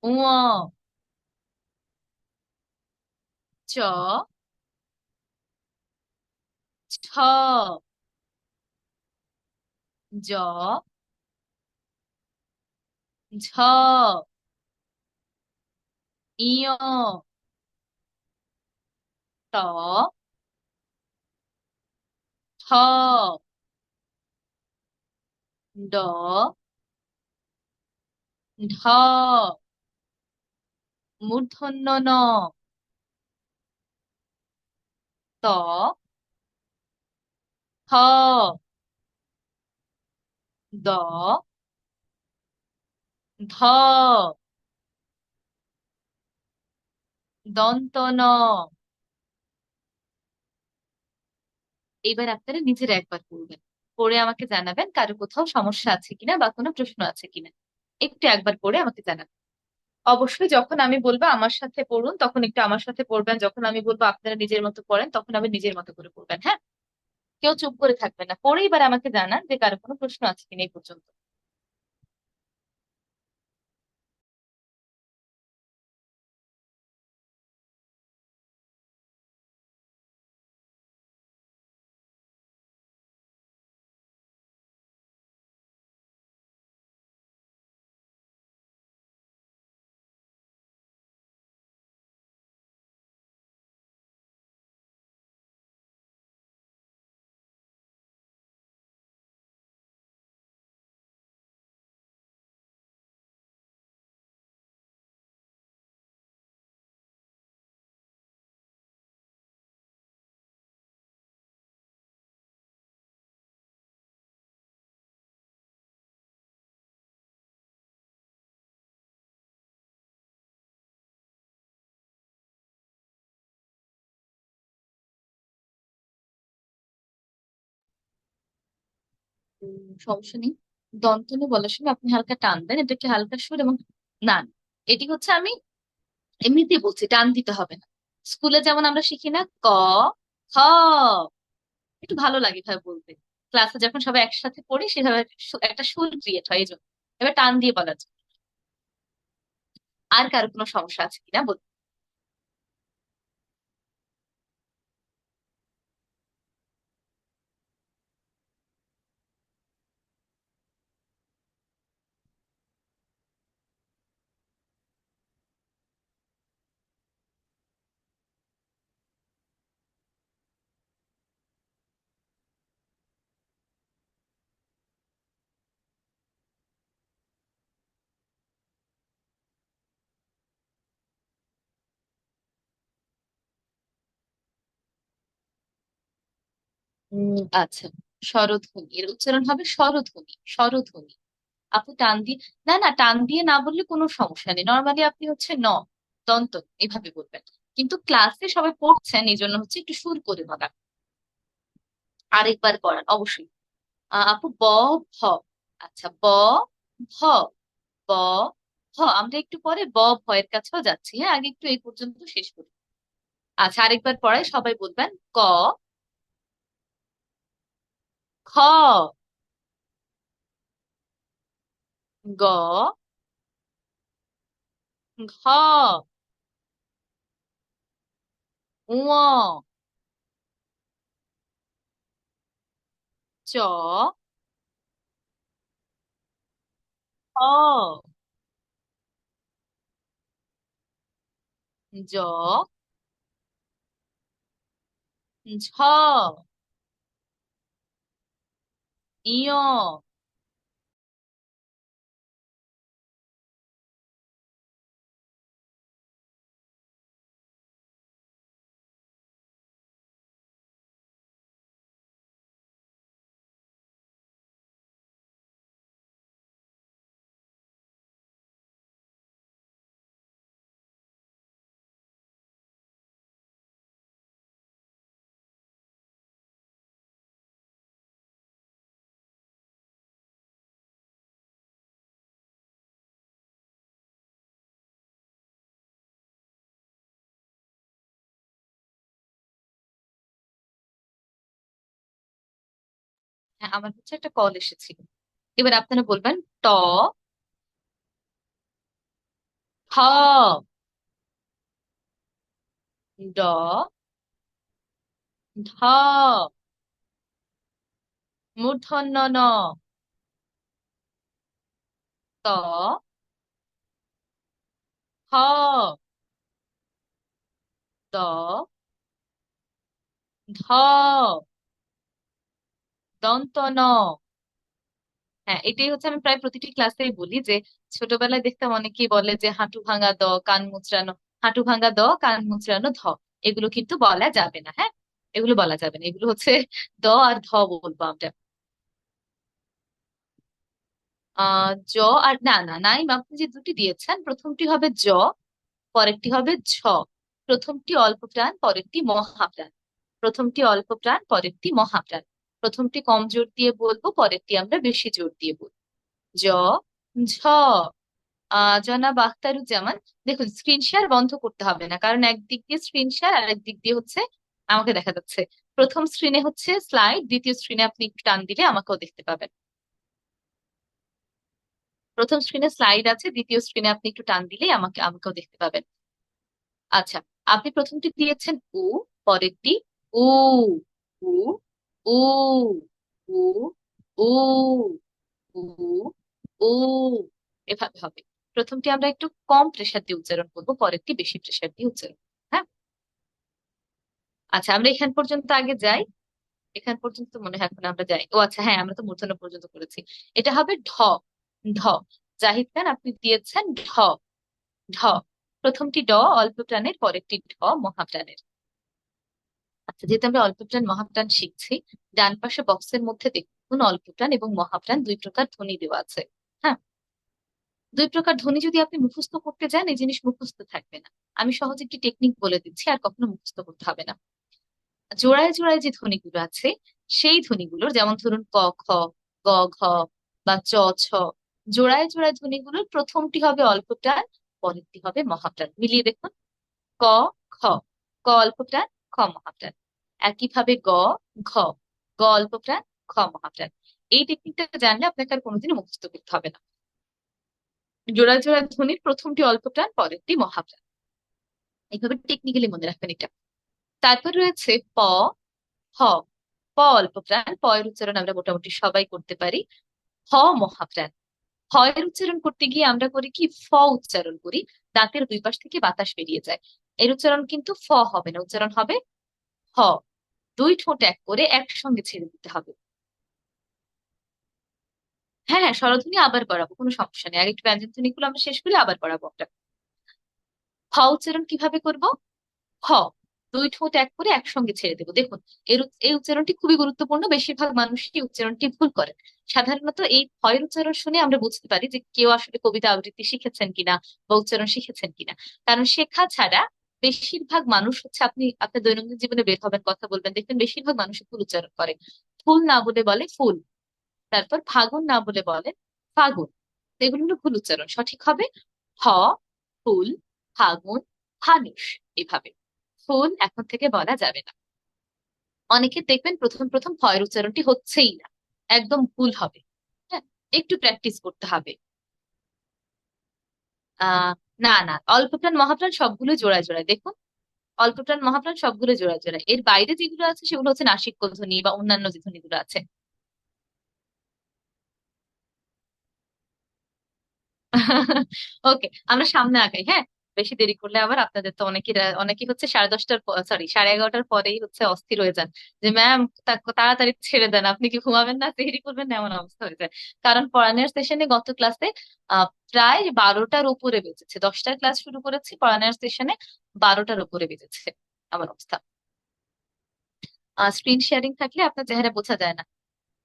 ঙ, চ, ছ, জ, ঝ, ইয়, ট, ঠ, ড, ঢ, মূর্ধন্য ন, ত, থ, দ, ধ, দন্ত ন। এবার আপনারা নিজেরা একবার পড়বেন, পড়ে আমাকে জানাবেন কারো কোথাও সমস্যা আছে কিনা বা কোনো প্রশ্ন আছে কিনা। একটু একবার পড়ে আমাকে জানাবেন। অবশ্যই যখন আমি বলবো আমার সাথে পড়ুন তখন একটু আমার সাথে পড়বেন, যখন আমি বলবো আপনারা নিজের মতো পড়েন তখন আমি নিজের মতো করে পড়বেন, হ্যাঁ? কেউ চুপ করে থাকবেন না, পড়ে এবার আমাকে জানান যে কারো কোনো প্রশ্ন আছে কিনা এই পর্যন্ত। সমস্যা নেই। দন্তন্য বলার সময় আপনি হালকা টান দেন, এটাকে হালকা সুর এবং না, এটি হচ্ছে আমি এমনিতেই বলছি, টান দিতে হবে না। স্কুলে যেমন আমরা শিখি না, ক, খ, একটু ভালো লাগে ভাবে বলতে। ক্লাসে যখন সবাই একসাথে পড়ি সেভাবে একটা সুর ক্রিয়েট হয়, এই জন্য। এবার টান দিয়ে বলা যায়। আর কারো কোনো সমস্যা আছে কিনা বলুন। আচ্ছা, স্বরধ্বনি, এর উচ্চারণ হবে স্বরধ্বনি, স্বরধ্বনি। আপনি টান দিয়ে, না না, টান দিয়ে না বললে কোনো সমস্যা নেই, নর্মালি আপনি হচ্ছে ন, দন্ত, এভাবে বলবেন। কিন্তু ক্লাসে সবাই পড়ছেন এই জন্য হচ্ছে একটু সুর করে বলা। আরেকবার করান অবশ্যই। আপু, ব, ভ। আচ্ছা, ব, ভ, ব, ভ। আমরা একটু পরে ব, ভয়ের কাছেও যাচ্ছি, হ্যাঁ? আগে একটু এই পর্যন্ত শেষ করি। আচ্ছা, আরেকবার পড়ায় সবাই বলবেন। ক, খ, গ, ঘ, ঙ, চ, ছ, জ, ঝ, ইয়। হ্যাঁ, আমার হচ্ছে একটা কল এসেছিল। এবার আপনারা বলবেন ট, ঠ, ড, ঢ, মূর্ধন্য ন, ত, হ, দ, ধ, দন্ত ন। হ্যাঁ, এটাই হচ্ছে আমি প্রায় প্রতিটি ক্লাসেই বলি যে ছোটবেলায় দেখতাম অনেকেই বলে যে হাঁটু ভাঙা দ, কান মুচড়ানো, হাঁটু ভাঙা দ, কান মুচড়ানো ধ। এগুলো কিন্তু বলা যাবে না, হ্যাঁ, এগুলো বলা যাবে না, এগুলো হচ্ছে দ আর ধ বলবো আমরা। জ আর না না নাই, আপনি যে দুটি দিয়েছেন প্রথমটি হবে জ, পরেরটি হবে ঝ। প্রথমটি অল্প প্রাণ, পরেরটি মহাপ্রাণ। প্রথমটি অল্প প্রাণ, পরেরটি মহাপ্রাণ। প্রথমটি কম জোর দিয়ে বলবো, পরেরটি আমরা বেশি জোর দিয়ে বলবো। জ, ঝ। জনাব আখতারুজ্জামান, দেখুন স্ক্রিন শেয়ার বন্ধ করতে হবে না, কারণ একদিক দিয়ে স্ক্রিন শেয়ার আর একদিক দিয়ে হচ্ছে আমাকে দেখা যাচ্ছে। প্রথম স্ক্রিনে হচ্ছে স্লাইড, দ্বিতীয় স্ক্রিনে আপনি একটু টান দিলে আমাকেও দেখতে পাবেন। প্রথম স্ক্রিনে স্লাইড আছে, দ্বিতীয় স্ক্রিনে আপনি একটু টান দিলেই আমাকেও দেখতে পাবেন। আচ্ছা, আপনি প্রথমটি দিয়েছেন উ, পরেরটি উ, উ, উ, উ, উ, উ, উ, এভাবে হবে। প্রথমটি আমরা একটু কম প্রেসার দিয়ে উচ্চারণ করবো, পরেরটি বেশি প্রেসার দিয়ে উচ্চারণ করবো। হ্যাঁ, আচ্ছা আমরা এখান পর্যন্ত আগে যাই। এখান পর্যন্ত মনে হয় এখন আমরা যাই, ও আচ্ছা হ্যাঁ, আমরা তো মূর্ধন্য পর্যন্ত করেছি। এটা হবে ঢ, ঢ। জাহিদ খান, আপনি দিয়েছেন ঢ, ঢ। প্রথমটি ড অল্প প্রাণের, পরেরটি ঢ মহাপ্রাণের। আচ্ছা, যেহেতু আমরা অল্প প্রাণ মহাপ্রাণ শিখছি, ডান পাশে বক্সের মধ্যে দেখুন অল্প প্রাণ এবং মহাপ্রাণ দুই প্রকার ধ্বনি দেওয়া আছে। হ্যাঁ, দুই প্রকার ধ্বনি যদি আপনি মুখস্থ করতে যান, এই জিনিস মুখস্থ থাকবে না। আমি সহজ একটি টেকনিক বলে দিচ্ছি, আর কখনো মুখস্থ করতে হবে না। জোড়ায় জোড়ায় যে ধ্বনিগুলো আছে, সেই ধ্বনিগুলোর যেমন ধরুন ক, খ, গ, ঘ বা চ, ছ, জোড়ায় জোড়ায় ধ্বনিগুলোর প্রথমটি হবে অল্প প্রাণ, পরেরটি হবে মহাপ্রাণ। মিলিয়ে দেখুন, ক, খ, ক অল্প প্রাণ, খ মহাপ্রাণ। একইভাবে গ, ঘ, গ অল্প প্রাণ, খ মহাপ্রাণ। এই টেকনিকটা জানলে আপনাকে আর কোনোদিনও মুখস্থ করতে হবে না। জোড়া জোড়া ধ্বনির প্রথমটি অল্প প্রাণ, পরেরটি মহাপ্রাণ। এইভাবে টেকনিক্যালি মনে রাখবেন এটা। তারপর রয়েছে প, হ। প অল্প প্রাণ, প এর উচ্চারণ আমরা মোটামুটি সবাই করতে পারি। হ মহাপ্রাণ। হ এর উচ্চারণ করতে গিয়ে আমরা করি কি, ফ উচ্চারণ করি, দাঁতের দুই পাশ থেকে বাতাস বেরিয়ে যায়। এর উচ্চারণ কিন্তু ফ হবে না, উচ্চারণ হবে হ। দুই ঠোঁট এক করে একসঙ্গে ছেড়ে দিতে হবে। হ্যাঁ হ্যাঁ, স্বরধ্বনি আবার করাবো, কোনো সমস্যা নেই, আর একটু ব্যঞ্জন ধ্বনি গুলো আমরা শেষ করে আবার করাবো আমরা। হ উচ্চারণ কিভাবে করব, হ, দুই ঠোঁট এক করে একসঙ্গে ছেড়ে দেবো। দেখুন, এই উচ্চারণটি খুবই গুরুত্বপূর্ণ, বেশিরভাগ মানুষই এই উচ্চারণটি ভুল করে। সাধারণত এই ভয়ের উচ্চারণ শুনে আমরা বুঝতে পারি যে কেউ আসলে কবিতা আবৃত্তি শিখেছেন কিনা বা উচ্চারণ শিখেছেন কিনা। কারণ শেখা ছাড়া বেশিরভাগ মানুষ হচ্ছে, আপনি আপনার দৈনন্দিন জীবনে বের হবেন, কথা বলবেন, দেখবেন বেশিরভাগ মানুষ ভুল উচ্চারণ করে। ফুল না বলে বলে ফুল, তারপর ফাগুন না বলে বলে ফাগুন। তো এগুলো হলো ভুল উচ্চারণ। সঠিক হবে হ, ফুল, ফাগুন, ফানুস। এভাবে ফুল এখন থেকে বলা যাবে না। অনেকে দেখবেন প্রথম প্রথম ফয়ের উচ্চারণটি হচ্ছেই না, একদম ভুল হবে। হ্যাঁ, একটু প্র্যাকটিস করতে হবে। আহ না না, অল্প প্রাণ মহাপ্রাণ সবগুলো জোড়ায় জোড়ায় দেখুন। অল্প প্রাণ মহাপ্রাণ সবগুলো জোড়ায় জোড়ায়, এর বাইরে যেগুলো আছে সেগুলো হচ্ছে নাসিক্য ধ্বনি বা অন্যান্য যে ধ্বনিগুলো আছে। ওকে, আমরা সামনে আগাই, হ্যাঁ। বেশি দেরি করলে আবার আপনাদের তো অনেকেই হচ্ছে 10:30টার, সরি 11:30টার পরেই হচ্ছে অস্থির হয়ে যান যে ম্যাম তাড়াতাড়ি ছেড়ে দেন, আপনি কি ঘুমাবেন না, দেরি করবেন না, এমন অবস্থা হয়ে যায়। কারণ পড়ানোর সেশনে গত ক্লাসে প্রায় 12টার উপরে বেজেছে, 10টার ক্লাস শুরু করেছি, পড়ানোর সেশনে 12টার উপরে বেজেছে আমার অবস্থা। স্ক্রিন শেয়ারিং থাকলে আপনার চেহারা বোঝা যায় না।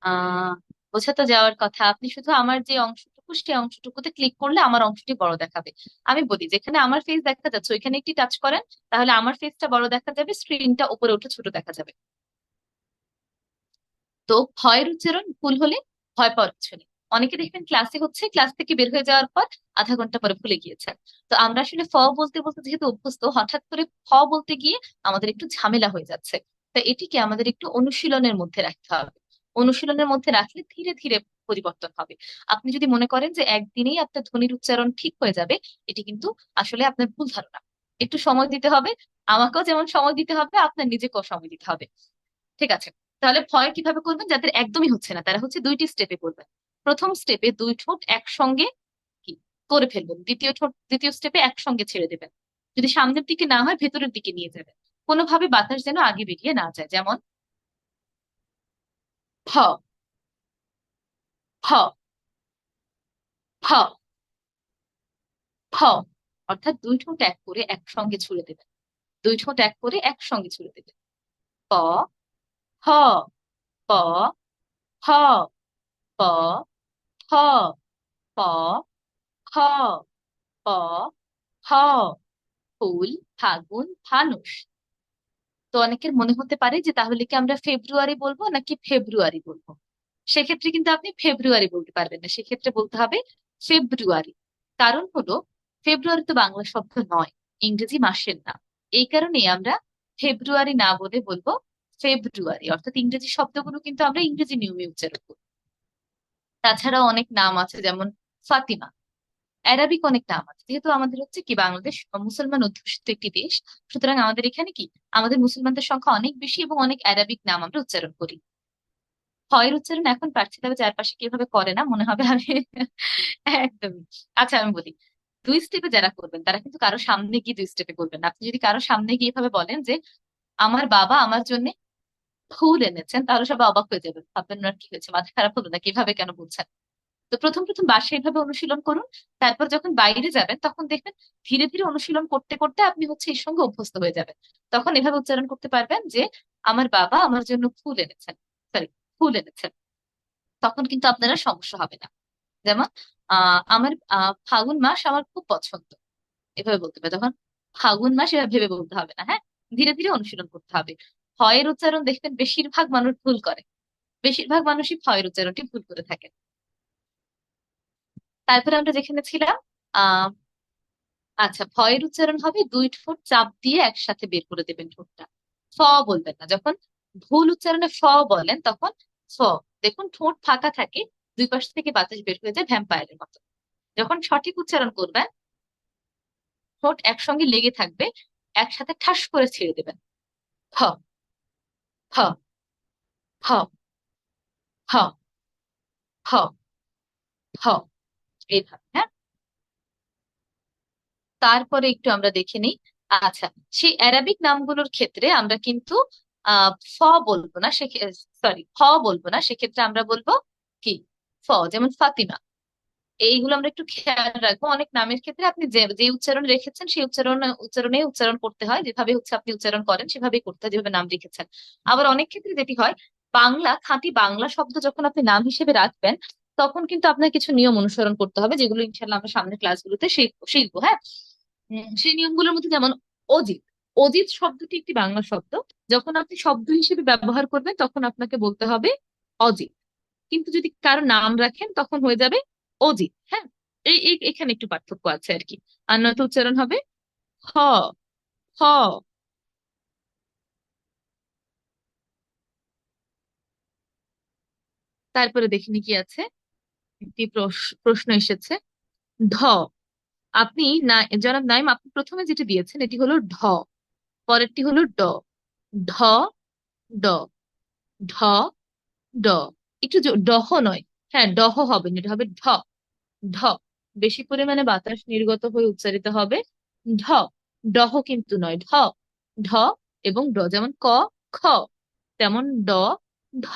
আহ বোঝা তো যাওয়ার কথা, আপনি শুধু আমার যে অংশটুকু, সেই অংশটুকুতে ক্লিক করলে আমার অংশটি বড় দেখাবে। আমি বলি, যেখানে আমার ফেস দেখা যাচ্ছে ওইখানে একটি টাচ করেন, তাহলে আমার ফেসটা বড় দেখা যাবে, স্ক্রিনটা উপরে উঠে ছোট দেখা যাবে। তো ভয়ের উচ্চারণ ভুল হলে ভয় পাওয়ার কিছু নেই। অনেকে দেখবেন ক্লাসে হচ্ছে, ক্লাস থেকে বের হয়ে যাওয়ার পর আধা ঘন্টা পরে ভুলে গিয়েছে। তো আমরা আসলে ফ বলতে বলতে যেহেতু অভ্যস্ত, হঠাৎ করে ফ বলতে গিয়ে আমাদের একটু ঝামেলা হয়ে যাচ্ছে। তা এটিকে আমাদের একটু অনুশীলনের মধ্যে রাখতে হবে। অনুশীলনের মধ্যে রাখলে ধীরে ধীরে পরিবর্তন হবে। আপনি যদি মনে করেন যে একদিনেই আপনার ধ্বনির উচ্চারণ ঠিক হয়ে যাবে, এটি কিন্তু আসলে আপনার ভুল ধারণা। একটু সময় দিতে হবে, আমাকেও যেমন সময় দিতে হবে, আপনার নিজেকেও সময় দিতে হবে। ঠিক আছে? তাহলে ভয় কিভাবে করবেন? যাদের একদমই হচ্ছে না তারা হচ্ছে দুইটি স্টেপে করবেন। প্রথম স্টেপে দুই ঠোঁট একসঙ্গে কি করে ফেলবেন, দ্বিতীয় স্টেপে একসঙ্গে ছেড়ে দেবেন। যদি সামনের দিকে না হয় ভেতরের দিকে নিয়ে যাবেন, কোনোভাবে বাতাস যেন আগে বেরিয়ে না যায়। যেমন ফ, ফ, ফ, ফ। অর্থাৎ দুই ঠোঁট এক করে একসঙ্গে ছুড়ে দেবেন, দুই ঠোঁট এক করে একসঙ্গে ছুড়ে দেবেন। প, হ, প, হ, প, হ, প, হ, প, হ। ফুল, ফাগুন, ফানুস। তো অনেকের মনে হতে পারে যে তাহলে কি আমরা ফেব্রুয়ারি বলবো নাকি ফেব্রুয়ারি বলবো। সেক্ষেত্রে কিন্তু আপনি ফেব্রুয়ারি বলতে পারবেন না, সেক্ষেত্রে বলতে হবে ফেব্রুয়ারি। কারণ হলো ফেব্রুয়ারি তো বাংলা শব্দ নয়, ইংরেজি মাসের নাম। এই কারণেই আমরা ফেব্রুয়ারি না বলে বলবো ফেব্রুয়ারি। অর্থাৎ ইংরেজি শব্দগুলো কিন্তু আমরা ইংরেজি নিয়মে উচ্চারণ করি। তাছাড়াও অনেক নাম আছে, যেমন ফাতিমা। অ্যারাবিক অনেক নাম আছে, যেহেতু আমাদের হচ্ছে কি বাংলাদেশ মুসলমান অধ্যুষিত একটি দেশ, সুতরাং আমাদের এখানে কি আমাদের মুসলমানদের সংখ্যা অনেক বেশি এবং অনেক অ্যারাবিক নাম আমরা উচ্চারণ করি। হয়ের উচ্চারণ এখন পারছি, তবে চারপাশে কিভাবে করে না মনে হবে আমি একদমই। আচ্ছা আমি বলি, দুই স্টেপে যারা করবেন তারা কিন্তু কারো সামনে গিয়ে দুই স্টেপে করবেন না। আপনি যদি কারো সামনে গিয়ে এভাবে বলেন যে আমার বাবা আমার জন্য ফুল এনেছেন, তাহলে সবাই অবাক হয়ে যাবে, ভাববেন ওনার কি হয়েছে, মাথা খারাপ হলো না, কিভাবে কেন বলছেন। তো প্রথম প্রথম বাসায় এভাবে অনুশীলন করুন। তারপর যখন বাইরে যাবেন তখন দেখবেন ধীরে ধীরে অনুশীলন করতে করতে আপনি হচ্ছে এর সঙ্গে অভ্যস্ত হয়ে যাবেন। তখন এভাবে উচ্চারণ করতে পারবেন যে আমার বাবা আমার জন্য ফুল এনেছেন, সরি, ফুল এনেছেন। তখন কিন্তু আপনারা সমস্যা হবে না। যেমন আমার ফাগুন মাস আমার খুব পছন্দ, এভাবে বলতে হবে। তখন ফাগুন মাস এভাবে ভেবে বলতে হবে না, হ্যাঁ। ধীরে ধীরে অনুশীলন করতে হবে। ফয়ের উচ্চারণ দেখবেন বেশিরভাগ মানুষ ভুল করে, বেশিরভাগ মানুষই ফয়ের উচ্চারণটি ভুল করে থাকে। তারপরে আমরা যেখানে ছিলাম, আহ আচ্ছা, ভয়ের উচ্চারণ হবে দুই ঠোঁট চাপ দিয়ে একসাথে বের করে দেবেন ঠোঁটটা। ফ বলবেন না। যখন ভুল উচ্চারণে ফ বলেন তখন ফ, দেখুন ঠোঁট ফাঁকা থাকে, দুই পাশ থেকে বাতাস বের হয়ে যায় ভ্যাম্পায়ারের মতো। যখন সঠিক উচ্চারণ করবেন ঠোঁট একসঙ্গে লেগে থাকবে, একসাথে ঠাস করে ছেড়ে দেবেন। ফ, ফ, ফ, ফ, ফ, ফ, এইভাবে, হ্যাঁ। তারপরে একটু আমরা দেখে নিই। আচ্ছা, সেই অ্যারাবিক নামগুলোর ক্ষেত্রে আমরা কিন্তু ফ বলবো না, সে সরি ফ বলবো না, সেক্ষেত্রে আমরা বলবো কি ফ। যেমন ফাতিমা, এইগুলো আমরা একটু খেয়াল রাখবো। অনেক নামের ক্ষেত্রে আপনি যে যে উচ্চারণ রেখেছেন সেই উচ্চারণে উচ্চারণ করতে হয়, যেভাবে হচ্ছে আপনি উচ্চারণ করেন সেভাবেই করতে হয়, যেভাবে নাম লিখেছেন। আবার অনেক ক্ষেত্রে যেটি হয়, বাংলা খাঁটি বাংলা শব্দ যখন আপনি নাম হিসেবে রাখবেন তখন কিন্তু আপনার কিছু নিয়ম অনুসরণ করতে হবে, যেগুলো ইনশাল্লাহ আমরা সামনের ক্লাসগুলোতে শিখবো, হ্যাঁ। সেই নিয়মগুলোর মধ্যে যেমন অজিত। অজিত শব্দটি একটি বাংলা শব্দ, যখন আপনি শব্দ হিসেবে ব্যবহার করবেন তখন আপনাকে বলতে হবে অজিত। কিন্তু যদি কারো নাম রাখেন তখন হয়ে যাবে অজিত, হ্যাঁ। এখানে একটু পার্থক্য আছে আর কি। আর নয়তো উচ্চারণ হবে হ, হ। তারপরে দেখিনি কি আছে, একটি প্রশ্ন এসেছে, ধ। আপনি না, জনাব নাইম, আপনি প্রথমে যেটি দিয়েছেন এটি হলো ঢ, পরেরটি হলো ড। ঢ, ড, ঢ, ড। একটু ডহ নয়, হ্যাঁ ডহ হবে না, এটা হবে ঢ, ঢ। বেশি পরিমাণে বাতাস নির্গত হয়ে উচ্চারিত হবে ঢ। ডহ কিন্তু নয়, ঢ। ঢ এবং ড, যেমন ক, খ, তেমন ড, ঢ।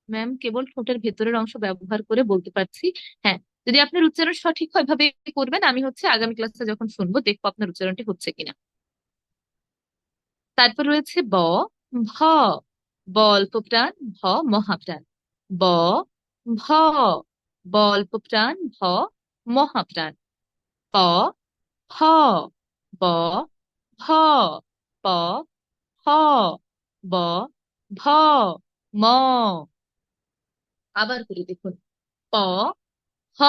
ম্যাম, কেবল ঠোঁটের ভেতরের অংশ ব্যবহার করে বলতে পারছি। হ্যাঁ, যদি আপনার উচ্চারণ সঠিক হয় ভাবে করবেন, আমি হচ্ছে আগামী ক্লাসে যখন শুনবো দেখবো আপনার উচ্চারণটি হচ্ছে কিনা। তারপর রয়েছে ব, ভ। ব অল্প প্রাণ, ভ মহাপ্রাণ। ব, ভ। ব অল্প প্রাণ, ভ মহাপ্রাণ। প, হ। ব, ভ। প, হ। ব, ভ। ম। আবার করে দেখুন, প, হ।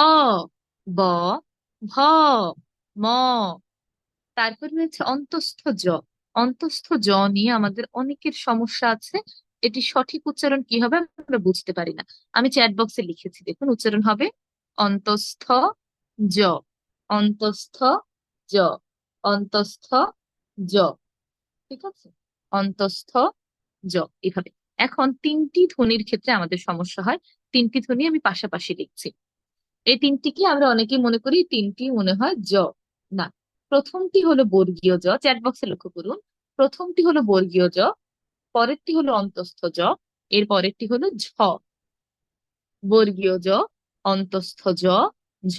ব, ভ। ম। তারপর রয়েছে অন্তঃস্থ জ। অন্তঃস্থ জ নিয়ে আমাদের অনেকের সমস্যা আছে। এটি সঠিক উচ্চারণ কি হবে আমরা বুঝতে পারি না। আমি চ্যাট বক্সে লিখেছি, দেখুন উচ্চারণ হবে অন্তঃস্থ জ, অন্তঃস্থ জ, অন্তঃস্থ জ। ঠিক আছে, অন্তঃস্থ জ, এভাবে। এখন তিনটি ধ্বনির ক্ষেত্রে আমাদের সমস্যা হয়। তিনটি ধ্বনি আমি পাশাপাশি লিখছি। এই তিনটি কি আমরা অনেকেই মনে করি তিনটি মনে হয় জ। না, প্রথমটি হলো বর্গীয় জ, চ্যাট বক্সে লক্ষ্য করুন। প্রথমটি হলো বর্গীয় জ, পরেরটি হলো অন্তঃস্থ জ, এর পরেরটি হলো ঝ। বর্গীয় জ, অন্তঃস্থ জ, ঝ।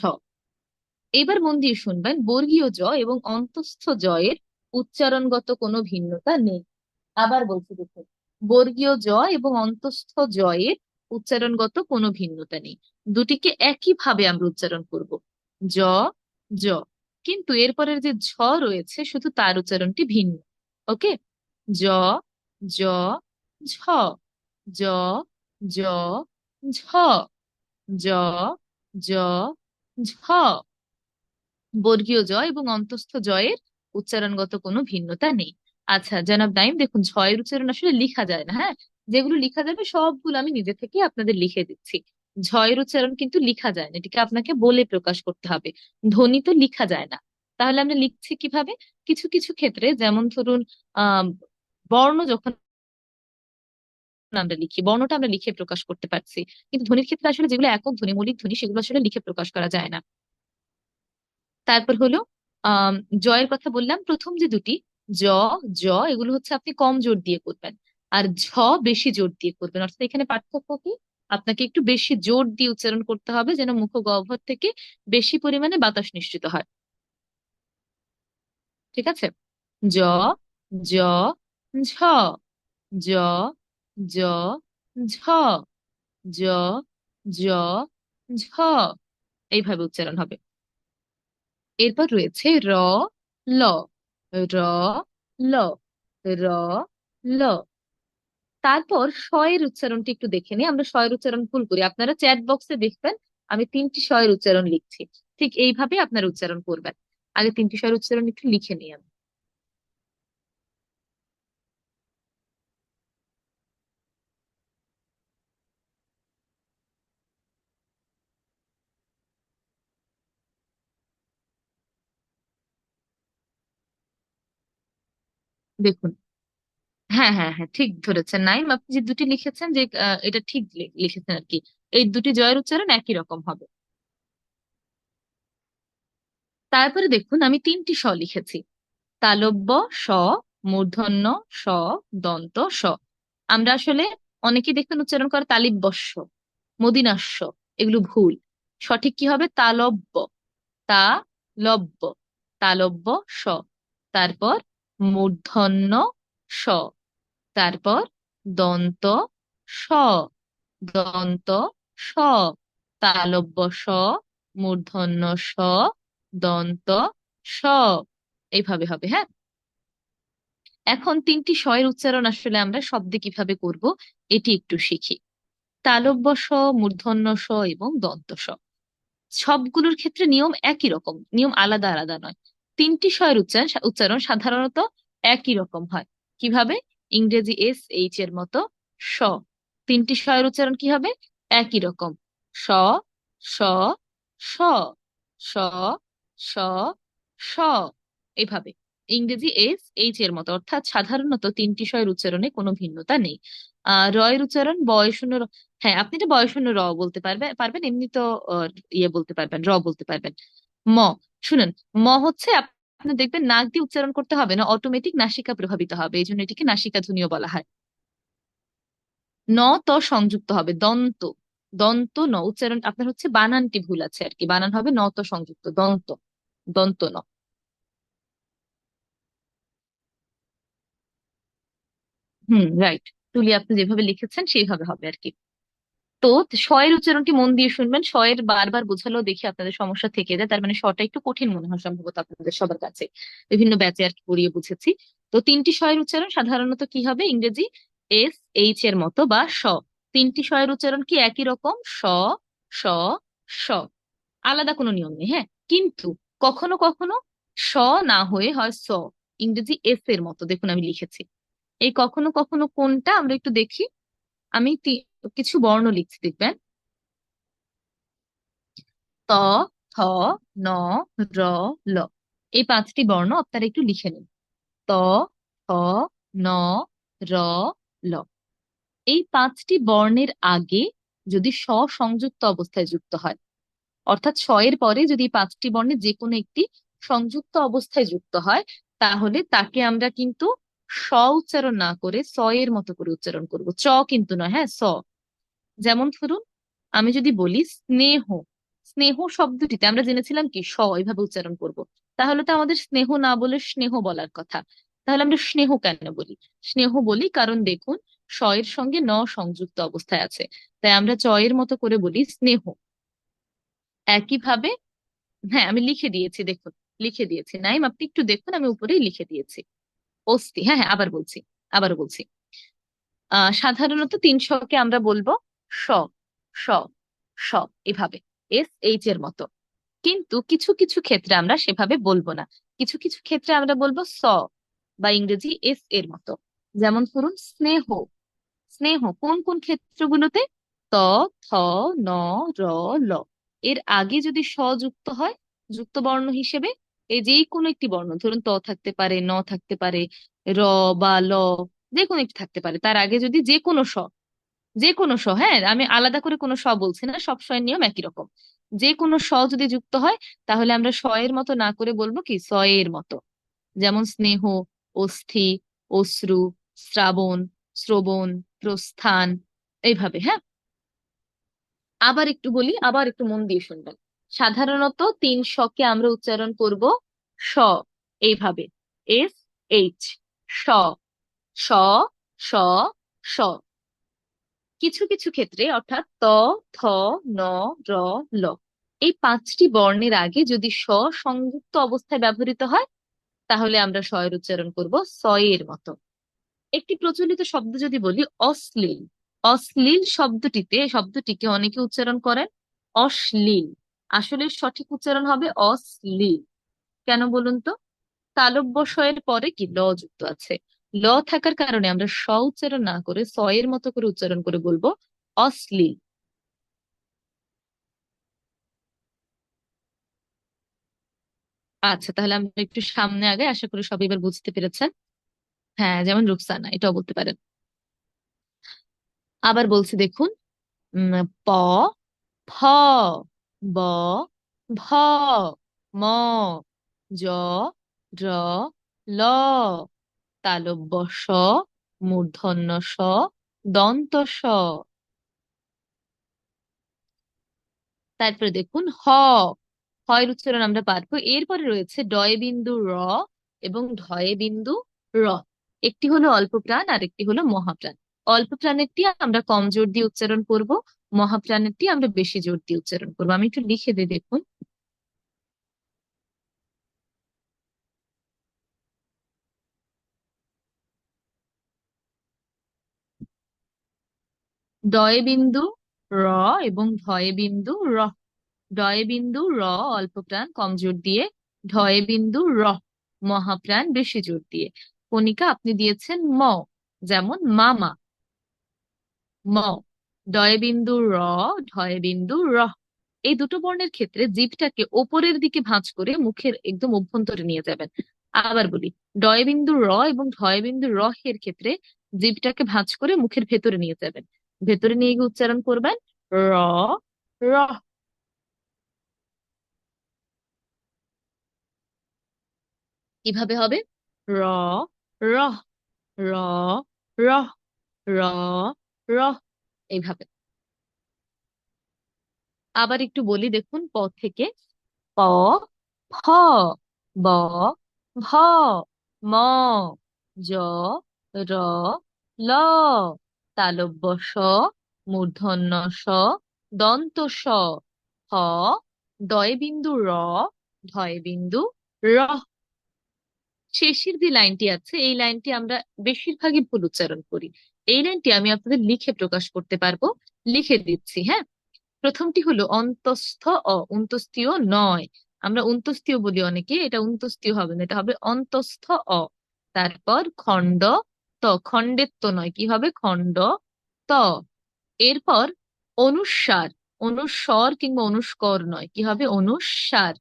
এবার মন দিয়ে শুনবেন, বর্গীয় জ এবং অন্তঃস্থ জ এর উচ্চারণগত কোনো ভিন্নতা নেই। আবার বলছি দেখুন, বর্গীয় জ এবং অন্তঃস্থ জ এর উচ্চারণগত কোনো ভিন্নতা নেই। দুটিকে একইভাবে আমরা উচ্চারণ করব, জ, জ। কিন্তু এরপরের যে ঝ রয়েছে শুধু তার উচ্চারণটি ভিন্ন। ওকে, জ, জ, ঝ, জ, জ, ঝ, জ, জ, ঝ। বর্গীয় জ এবং অন্তঃস্থ জ এর উচ্চারণগত কোনো ভিন্নতা নেই। আচ্ছা জনাব নাইম, দেখুন ঝয়ের উচ্চারণ আসলে লিখা যায় না, হ্যাঁ। যেগুলো লিখা যাবে সবগুলো আমি নিজে থেকে আপনাদের লিখে দিচ্ছি। ঝয়ের উচ্চারণ কিন্তু লিখা যায় না, এটিকে আপনাকে বলে প্রকাশ করতে হবে। ধ্বনি তো লিখা যায় না। তাহলে আমরা লিখছি কিভাবে? কিছু কিছু ক্ষেত্রে, যেমন ধরুন আহ বর্ণ যখন আমরা লিখি, বর্ণটা আমরা লিখে প্রকাশ করতে পারছি, কিন্তু ধ্বনির ক্ষেত্রে আসলে যেগুলো একক ধ্বনি, মৌলিক ধ্বনি, সেগুলো আসলে লিখে প্রকাশ করা যায় না। তারপর হলো আহ জয়ের কথা বললাম, প্রথম যে দুটি জ, জ, এগুলো হচ্ছে আপনি কম জোর দিয়ে করবেন, আর ঝ বেশি জোর দিয়ে করবেন। অর্থাৎ এখানে পার্থক্য কি? আপনাকে একটু বেশি জোর দিয়ে উচ্চারণ করতে হবে যেন মুখ গহ্বর থেকে বেশি পরিমাণে বাতাস নিঃসৃত হয়। ঠিক আছে, জ, জ, ঝ, জ, জ, ঝ, জ, জ, ঝ, এইভাবে উচ্চারণ হবে। এরপর রয়েছে র, ল, র, ল, র, ল। তারপর শ এর উচ্চারণটি একটু দেখে নিই। আমরা শ এর উচ্চারণ ভুল করি, আপনারা চ্যাট বক্সে দেখবেন আমি তিনটি শ এর উচ্চারণ লিখছি। ঠিক এইভাবে আপনারা উচ্চারণ করবেন। আগে তিনটি শ এর উচ্চারণ একটু লিখে নিই আমি। দেখুন, হ্যাঁ হ্যাঁ হ্যাঁ, ঠিক ধরেছেন নাইম, আপনি যে দুটি লিখেছেন যে এটা ঠিক লিখেছেন আর কি। এই দুটি জয়ের উচ্চারণ একই রকম হবে। তারপরে দেখুন আমি তিনটি স লিখেছি, তালব্য স, মূর্ধন্য স, দন্ত স। আমরা আসলে অনেকেই দেখবেন উচ্চারণ করে তালিব্যস্য, মদিনাস্য, এগুলো ভুল। সঠিক কি হবে? তালব্য, তা লব্য, তালব্য স। তারপর মূর্ধন্য স, তারপর দন্ত স, দন্ত স, তালব্য স, মূর্ধন্য স, দন্ত স, এইভাবে হবে, হ্যাঁ। এখন তিনটি স এর উচ্চারণ আসলে আমরা শব্দে কিভাবে করব এটি একটু শিখি। তালব্য স, মূর্ধন্য স এবং দন্ত স, সবগুলোর ক্ষেত্রে নিয়ম একই রকম, নিয়ম আলাদা আলাদা নয়। তিনটি স এর উচ্চারণ সাধারণত একই রকম হয়। কিভাবে? ইংরেজি এস এইচ এর মতো স। তিনটি স এর উচ্চারণ কি হবে? একই রকম, স, স, স, স, স, স, এভাবে। ইংরেজি এস এইচ এর মতো, অর্থাৎ সাধারণত তিনটি স এর উচ্চারণে কোনো ভিন্নতা নেই। র এর উচ্চারণ বয়শূন্য র। হ্যাঁ, আপনি তো বয়শূন্য র বলতে পারবেন এমনি তো। ইয়ে বলতে পারবেন, র বলতে পারবেন। ম, শুনুন, ম হচ্ছে আপনি দেখবেন নাক দিয়ে উচ্চারণ করতে হবে না, অটোমেটিক নাসিকা প্রভাবিত হবে, এই জন্য এটিকে নাসিকা ধ্বনিও বলা হয়। ন ত সংযুক্ত হবে, দন্ত, দন্ত ন উচ্চারণ আপনার হচ্ছে বানানটি ভুল আছে আর কি, বানান হবে ন ত সংযুক্ত, দন্ত, দন্ত ন। হুম, রাইট। তুলি আপনি যেভাবে লিখেছেন সেইভাবে হবে আর কি। তো শ এর উচ্চারণটি মন দিয়ে শুনবেন, শ এর বারবার বোঝালেও দেখি আপনাদের সমস্যা থেকে যায়, তার মানে শটা একটু কঠিন মনে হয় সম্ভবত আপনাদের সবার কাছে। বিভিন্ন ব্যাচে আর কি পড়িয়ে বুঝেছি। তো তিনটি শ এর উচ্চারণ সাধারণত কি হবে? ইংরেজি এস এইচ এর মতো বা স। তিনটি শ এর উচ্চারণ কি একই রকম, স, স, স, আলাদা কোনো নিয়ম নেই, হ্যাঁ। কিন্তু কখনো কখনো স না হয়ে হয় স, ইংরেজি এস এর মতো দেখুন আমি লিখেছি। এই কখনো কখনো কোনটা আমরা একটু দেখি। আমি কিছু বর্ণ লিখছি দেখবেন। ত, থ, ন, র, ল। এই পাঁচটি বর্ণ আপনারা একটু লিখে নিন। ত, থ, ন, র, ল। এই পাঁচটি বর্ণের আগে যদি স সংযুক্ত অবস্থায় যুক্ত হয়, অর্থাৎ স এর পরে যদি এই পাঁচটি বর্ণে যে কোনো একটি সংযুক্ত অবস্থায় যুক্ত হয়, তাহলে তাকে আমরা কিন্তু স উচ্চারণ না করে স এর মতো করে উচ্চারণ করব, চ কিন্তু নয়, হ্যাঁ স। যেমন ধরুন, আমি যদি বলি স্নেহ, স্নেহ শব্দটিতে আমরা জেনেছিলাম কি স এইভাবে উচ্চারণ করব, তাহলে তো আমাদের স্নেহ না বলে স্নেহ বলার কথা। তাহলে আমরা স্নেহ কেন বলি? স্নেহ বলি কারণ দেখুন স এর সঙ্গে ন সংযুক্ত অবস্থায় আছে, তাই আমরা চ এর মতো করে বলি স্নেহ। একইভাবে, হ্যাঁ আমি লিখে দিয়েছি দেখুন, লিখে দিয়েছি নাইম, আপনি একটু দেখুন আমি উপরেই লিখে দিয়েছি। অস্থি, হ্যাঁ হ্যাঁ আবার বলছি, আবারও বলছি। সাধারণত 300-কে আমরা বলবো স, স, স, এভাবে, এস এইচ এর মতো। কিন্তু কিছু কিছু ক্ষেত্রে আমরা সেভাবে বলবো না, কিছু কিছু ক্ষেত্রে আমরা বলবো স বা ইংরেজি এস এর মতো। যেমন ধরুন স্নেহ, স্নেহ কোন কোন ক্ষেত্রগুলোতে? ত, থ, ন, র, ল। এর আগে যদি স যুক্ত হয় যুক্ত বর্ণ হিসেবে, এই যে কোনো একটি বর্ণ ধরুন ত থাকতে পারে, ন থাকতে পারে, র বা ল, যে কোনো একটি থাকতে পারে, তার আগে যদি যে কোনো স, যে কোনো স, হ্যাঁ আমি আলাদা করে কোনো স বলছি না, সব সয়ের নিয়ম একই রকম। যে কোনো স যদি যুক্ত হয় তাহলে আমরা স এর মতো না করে বলবো কি স এর মতো। যেমন স্নেহ, অস্থি, অশ্রু, শ্রাবণ, শ্রবণ, প্রস্থান, এইভাবে, হ্যাঁ। আবার একটু বলি, আবার একটু মন দিয়ে শুনবেন। সাধারণত 300-কে আমরা উচ্চারণ করব স, এইভাবে, এস এইচ, স, স, স, স। কিছু কিছু ক্ষেত্রে অর্থাৎ ত, থ, ন, র, ল, এই পাঁচটি বর্ণের আগে যদি স সংযুক্ত অবস্থায় ব্যবহৃত হয় তাহলে আমরা স এর উচ্চারণ করব স এর মতো। একটি প্রচলিত শব্দ যদি বলি অশ্লীল, অশ্লীল শব্দটিকে অনেকে উচ্চারণ করেন অশ্লীল, আসলে সঠিক উচ্চারণ হবে অশ্লীল। কেন বলুন তো? তালব্য শ এর পরে কি ল যুক্ত আছে, ল থাকার কারণে আমরা স উচ্চারণ না করে স এর মতো করে উচ্চারণ করে বলবো অশ্লীল। আচ্ছা তাহলে আমরা একটু সামনে আগে, আশা করি সবাই এবার বুঝতে পেরেছেন। হ্যাঁ যেমন রুকসানা, এটাও বলতে পারেন। আবার বলছি দেখুন, প, ফ, ব, ভ, ম, জ, র, ল, তালব্য শ, মূর্ধন্য ষ, দন্ত স। তারপরে দেখুন হ, হয় উচ্চারণ আমরা পারবো। এরপরে রয়েছে ডয় বিন্দু র এবং ঢয়ে বিন্দু র। একটি হলো অল্প প্রাণ আর একটি হলো মহাপ্রাণ। অল্প প্রাণেরটি আমরা কম জোর দিয়ে উচ্চারণ করব, মহাপ্রাণেরটি আমরা বেশি জোর দিয়ে উচ্চারণ করবো। আমি একটু লিখে দিই দেখুন। ডয়ে বিন্দু র এবং ঢয়ে বিন্দু র। ডয়ে বিন্দু র অল্প প্রাণ কম জোর দিয়ে, ঢয়ে বিন্দু র মহাপ্রাণ বেশি জোর দিয়ে। কণিকা আপনি দিয়েছেন ম, যেমন মামা, ম। ডয় বিন্দু র, ঢয় বিন্দু র। এই দুটো বর্ণের ক্ষেত্রে জিভটাকে ওপরের দিকে ভাঁজ করে মুখের একদম অভ্যন্তরে নিয়ে যাবেন। আবার বলি, ডয় বিন্দু র এবং ঢয় বিন্দু র এর ক্ষেত্রে জিভটাকে ভাঁজ করে মুখের ভেতরে নিয়ে যাবেন, ভেতরে নিয়ে গিয়ে উচ্চারণ করবেন র, র। কিভাবে হবে? র, র, র, র, র, র, এইভাবে। আবার একটু বলি দেখুন প থেকে, প, ফ, ব, ভ, ম, জ, র, ল, তালব্য শ, মূর্ধন্য ষ, দন্ত স, হ, দয় বিন্দু র, ধয় বিন্দু র। শেষের যে লাইনটি আছে এই লাইনটি আমরা বেশিরভাগই ভুল উচ্চারণ করি। এই লাইনটি আমি আপনাদের লিখে প্রকাশ করতে পারবো, লিখে দিচ্ছি, হ্যাঁ। প্রথমটি হলো অন্তস্থ অ, অন্তস্তীয় নয়। আমরা অন্তস্তীয় বলি অনেকে, এটা অন্তস্তীয় হবে না, এটা হবে অন্তস্থ অ। তারপর খণ্ড ত, খণ্ডের তো নয়, কি হবে খণ্ড ত। এরপর অনুস্বার, অনুস্বর কিংবা অনুস্কর নয়, কি হবে অনুস্বার,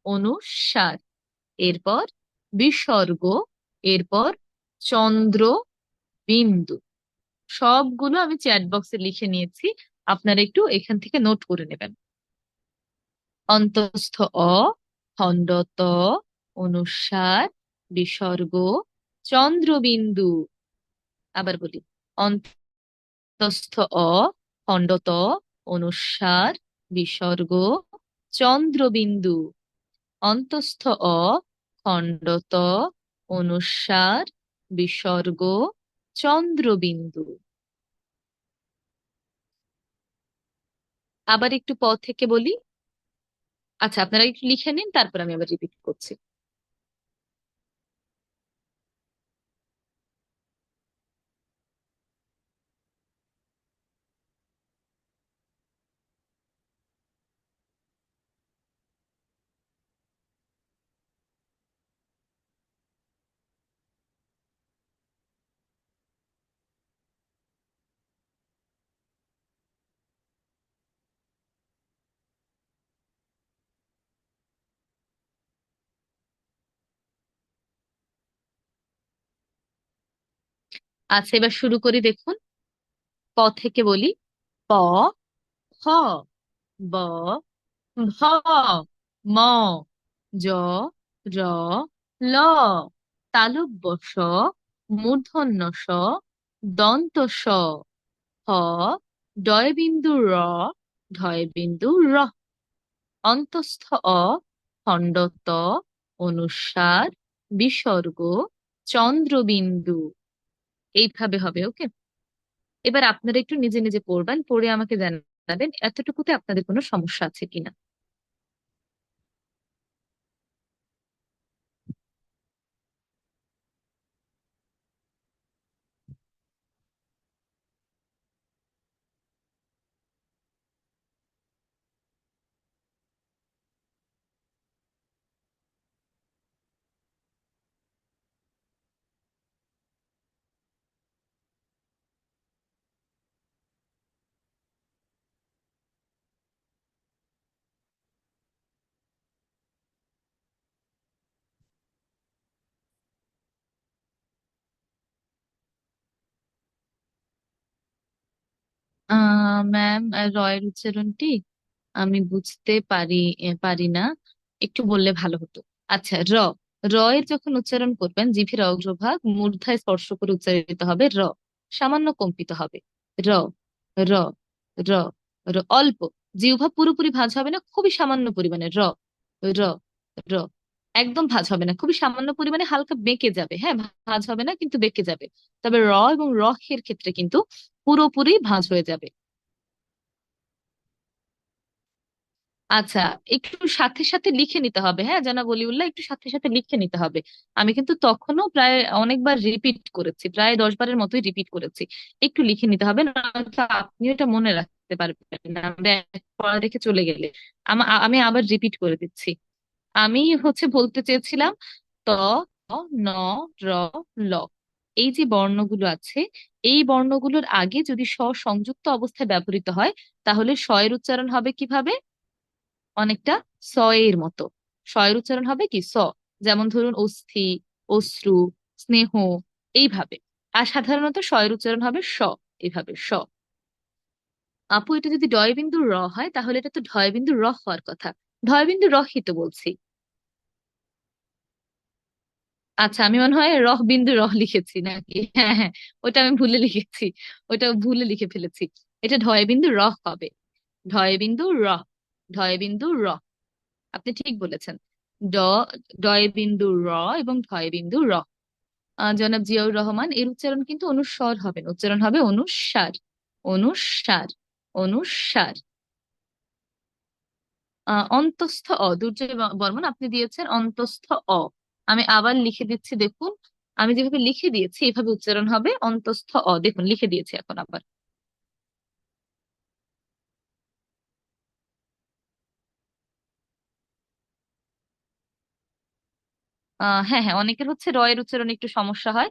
অনুস্বার। এরপর বিসর্গ, এরপর চন্দ্র বিন্দু। সবগুলো আমি চ্যাট বক্সে লিখে নিয়েছি, আপনারা একটু এখান থেকে নোট করে নেবেন। অন্তস্থ অ, খণ্ড ত, অনুস্বার, বিসর্গ, চন্দ্রবিন্দু। আবার বলি, অন্তস্থ অ, খণ্ড ত, অনুস্বার, বিসর্গ, চন্দ্রবিন্দু। অন্তস্থ অ, খণ্ড ত, অনুস্বার, বিসর্গ, চন্দ্রবিন্দু। আবার একটু প থেকে বলি। আচ্ছা, আপনারা একটু লিখে নিন, তারপর আমি আবার রিপিট করছি। আচ্ছা, এবার শুরু করি, দেখুন। প থেকে বলি। প, হ, ব, ভ, ম, জ, র, ল। তালব্য শ, মূর্ধন্য ষ, দন্ত স, হ, ডয় বিন্দু র, ঢয় বিন্দু র। অন্তস্থ অ, খণ্ড ত, অনুস্বার, বিসর্গ, চন্দ্রবিন্দু। এইভাবে হবে, ওকে। এবার আপনারা একটু নিজে নিজে পড়বেন, পড়ে আমাকে জানাবেন এতটুকুতে আপনাদের কোনো সমস্যা আছে কিনা। ম্যাম, রয়ের উচ্চারণটি আমি বুঝতে পারি না, একটু বললে ভালো হতো। আচ্ছা, র এর যখন উচ্চারণ করবেন, জিভের অগ্রভাগ মূর্ধায় স্পর্শ করে উচ্চারিত হবে র, সামান্য কম্পিত হবে। র, র, র, র, অল্প। জিহ্বা পুরোপুরি ভাঁজ হবে না, খুবই সামান্য পরিমাণে র, র, র। একদম ভাঁজ হবে না, খুবই সামান্য পরিমাণে হালকা বেঁকে যাবে, হ্যাঁ, ভাঁজ হবে না কিন্তু বেঁকে যাবে। তবে র এবং র এর ক্ষেত্রে কিন্তু পুরোপুরি ভাঁজ হয়ে যাবে। আচ্ছা, একটু সাথে সাথে লিখে নিতে হবে, হ্যাঁ জনাব বলিউল্লাহ, একটু সাথে সাথে লিখে নিতে হবে। আমি কিন্তু তখনও প্রায় অনেকবার রিপিট করেছি, প্রায় 10 বারের মতোই রিপিট করেছি। একটু লিখে নিতে হবে, নয়তো আপনি এটা মনে রাখতে পারবেন না, আমরা এক পড়া রেখে চলে গেলে। আমি আবার রিপিট করে দিচ্ছি। আমি বলতে চেয়েছিলাম, ত, ন, র, ল। এই যে বর্ণগুলো আছে, এই বর্ণগুলোর আগে যদি স সংযুক্ত অবস্থায় ব্যবহৃত হয়, তাহলে স এর উচ্চারণ হবে কিভাবে? অনেকটা স এর মতো। স এর উচ্চারণ হবে কি স। যেমন ধরুন অস্থি, অশ্রু, স্নেহ, এইভাবে। আর সাধারণত স এর উচ্চারণ হবে স, এইভাবে স। আপু, এটা যদি ডয় বিন্দু র হয়, তাহলে এটা তো ঢয় বিন্দু র হওয়ার কথা। ঢয় বিন্দু র ই তো বলছি। আচ্ছা, আমি মনে হয় রহ বিন্দু রহ লিখেছি নাকি, হ্যাঁ হ্যাঁ, ওটা আমি ভুলে লিখেছি, ওটা ভুলে লিখে ফেলেছি। এটা ঢয় বিন্দু রহ হবে, ঢয় বিন্দু র, ঢয় বিন্দু র। আপনি ঠিক বলেছেন। ড, ডয় বিন্দু র এবং ঢয় বিন্দু র। জনাব জিয়াউর রহমান, এর উচ্চারণ কিন্তু অনুস্বর হবে না, উচ্চারণ হবে অনুস্বার, অনুস্বার, অনুস্বার। অন্তস্থ অ, দুর্জয় বর্মন আপনি দিয়েছেন অন্তস্থ অ। আমি আবার লিখে দিচ্ছি, দেখুন। আমি যেভাবে লিখে দিয়েছি এভাবে উচ্চারণ হবে অন্তস্থ অ, দেখুন লিখে দিয়েছি এখন আবার। হ্যাঁ হ্যাঁ, অনেকের হচ্ছে র এর উচ্চারণে একটু সমস্যা হয়।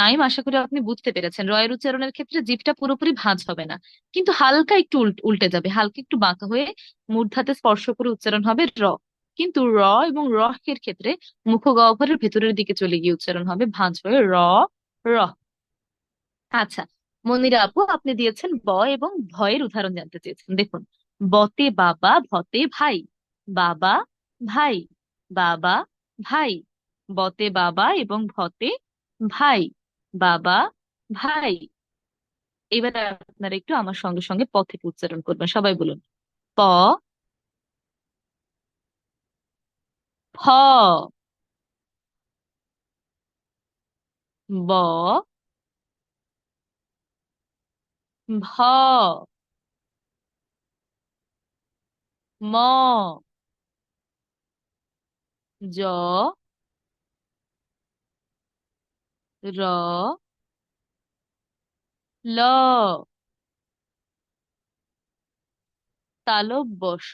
নাইম, আশা করি আপনি বুঝতে পেরেছেন, র এর উচ্চারণের ক্ষেত্রে জিভটা পুরোপুরি ভাঁজ হবে না, কিন্তু হালকা একটু উল্টে যাবে, হালকা একটু বাঁকা হয়ে মূর্ধাতে স্পর্শ করে উচ্চারণ হবে র। কিন্তু র এবং র এর ক্ষেত্রে মুখ গহ্বরের ভেতরের দিকে চলে গিয়ে উচ্চারণ হবে ভাঁজ হয়ে র, র। আচ্ছা, মনিরা আপু, আপনি দিয়েছেন ব এবং ভয়ের উদাহরণ জানতে চেয়েছেন, দেখুন। বতে বাবা, ভতে ভাই। বাবা, ভাই। বাবা, ভাই। বতে বাবা এবং ভতে ভাই। বাবা, ভাই। এবার আপনারা একটু আমার সঙ্গে সঙ্গে প থেকে উচ্চারণ করবেন, সবাই বলুন। প, ফ, ব, ভ, ম, জ, র, ল, তালব্য শ,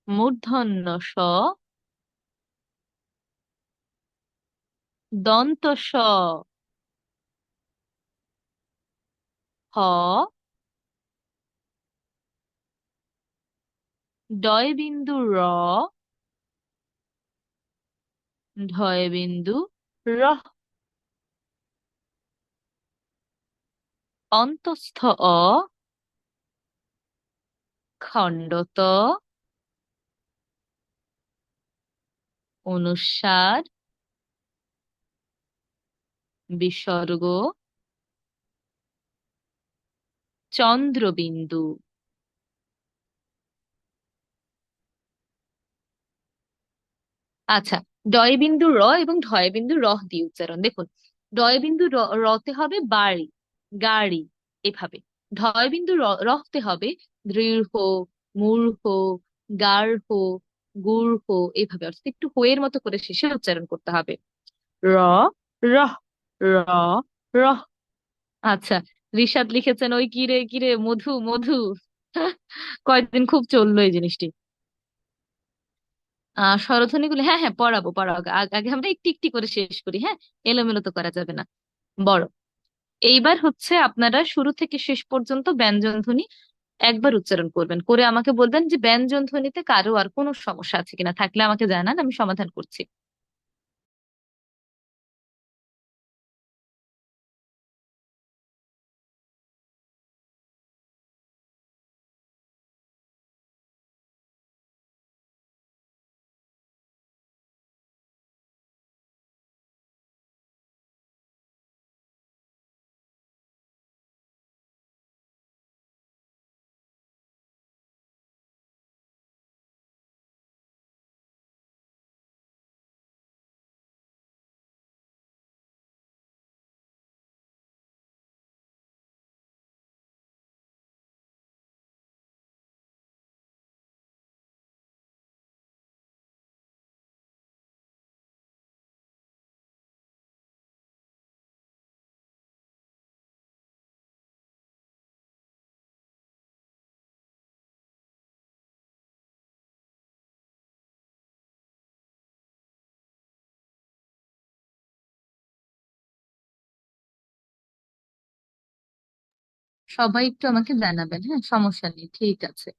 মূর্ধন্য ষ, দন্ত স, হ, ডয় বিন্দু র, ঢয় বিন্দু র, অন্তস্থ অ, খণ্ডত, অনুস্বার, বিসর্গ, চন্দ্রবিন্দু। আচ্ছা, ডয় বিন্দু র এবং ঢয় বিন্দু রহ দিয়ে উচ্চারণ, দেখুন। ডয় বিন্দু রতে হবে বাড়ি, গাড়ি, এভাবে। ঢয় বিন্দু রহতে হবে দৃঢ়, মূর্খ, গার্হ, গূর্হ, এভাবে, অর্থাৎ একটু হয়ের মতো করে শেষে উচ্চারণ করতে হবে। র, রহ, র, রহ। আচ্ছা, রিশাদ লিখেছেন ওই কিরে কিরে মধু মধু। কয়েকদিন খুব চললো এই জিনিসটি। স্বরধ্বনি গুলো, হ্যাঁ হ্যাঁ, পড়াবো পড়াবো, আগে আমরা একটি একটি করে শেষ করি, হ্যাঁ। এলোমেলো তো করা যাবে না। বড়, এইবার হচ্ছে আপনারা শুরু থেকে শেষ পর্যন্ত ব্যঞ্জন ধ্বনি একবার উচ্চারণ করবেন, করে আমাকে বলবেন যে ব্যঞ্জন ধ্বনিতে কারো আর কোনো সমস্যা আছে কিনা, থাকলে আমাকে জানান, আমি সমাধান করছি। সবাই একটু আমাকে জানাবেন, হ্যাঁ, সমস্যা নেই, ঠিক আছে।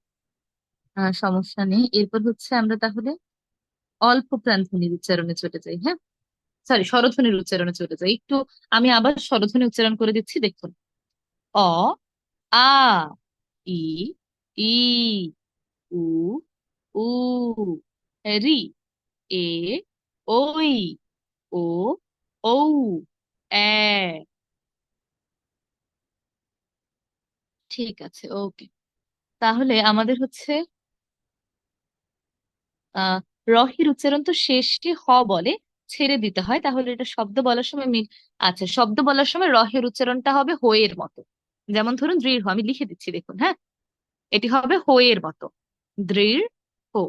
সমস্যা নেই, এরপর হচ্ছে আমরা তাহলে অল্প প্রাণধ্বনির উচ্চারণে চলে যাই, হ্যাঁ। সরি, স্বরধ্বনির উচ্চারণে চলে যাই একটু। আমি আবার স্বরধ্বনি উচ্চারণ করে দিচ্ছি, দেখুন। অ, আ, ই, ই, উ, উ, রি, এ, ওই, ও, ঔ, এ। ঠিক আছে, ওকে। তাহলে আমাদের হচ্ছে আহ রহির উচ্চারণ তো শেষে হ বলে ছেড়ে দিতে হয়, তাহলে এটা শব্দ বলার সময় মিল। আচ্ছা, শব্দ বলার সময় রহের উচ্চারণটা হবে হয়ের মতো। যেমন ধরুন দৃঢ়, আমি লিখে দিচ্ছি, দেখুন, হ্যাঁ। এটি হবে হয়ের মতো, দৃঢ়, হো।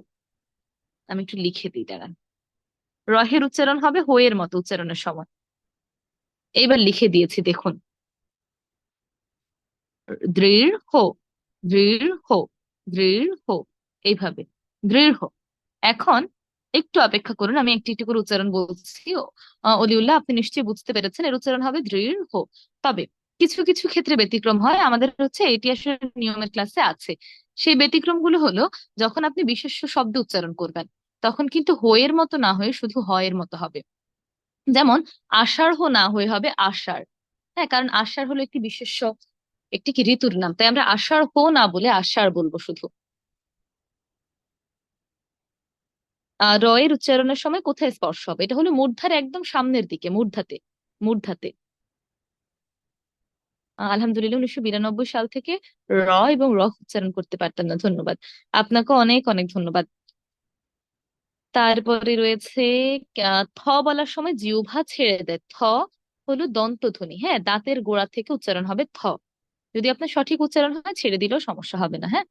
আমি একটু লিখে দিই, দাঁড়ান। রহের উচ্চারণ হবে হয়ের মতো উচ্চারণের সময়। এইবার লিখে দিয়েছি, দেখুন। দৃঢ়, দৃঢ়, দৃঢ়, এইভাবে, দৃঢ়। এখন একটু অপেক্ষা করুন, আমি একটু একটু করে উচ্চারণ বলছি। অলিউল্লাহ, আপনি নিশ্চয়ই বুঝতে পেরেছেন এর উচ্চারণ হবে দৃঢ়। তবে কিছু কিছু ক্ষেত্রে ব্যতিক্রম হয়, আমাদের হচ্ছে এটি আসলে নিয়মের ক্লাসে আছে। সেই ব্যতিক্রমগুলো হলো, যখন আপনি বিশেষ্য শব্দ উচ্চারণ করবেন তখন কিন্তু হয়ের মতো না হয়ে শুধু হয়ের মতো হবে। যেমন আষাঢ় না হয়ে হবে আষাঢ়। হ্যাঁ, কারণ আষাঢ় হলো একটি বিশেষ্য, একটি কি ঋতুর নাম, তাই আমরা আষাঢ় না বলে আষাঢ় বলবো শুধু। র এর উচ্চারণের সময় কোথায় স্পর্শ হবে? এটা হলো মূর্ধার একদম সামনের দিকে, মূর্ধাতে। মূর্ধাতে। আলহামদুলিল্লাহ, 1992 সাল থেকে র এবং উচ্চারণ করতে পারতাম না। ধন্যবাদ, আপনাকে অনেক অনেক ধন্যবাদ। তারপরে রয়েছে থ বলার সময় জিহ্বা ছেড়ে দেয়। থ হলো দন্তধ্বনি, হ্যাঁ, দাঁতের গোড়া থেকে উচ্চারণ হবে থ। যদি আপনার সঠিক উচ্চারণ হয় ছেড়ে দিলেও সমস্যা হবে না, হ্যাঁ।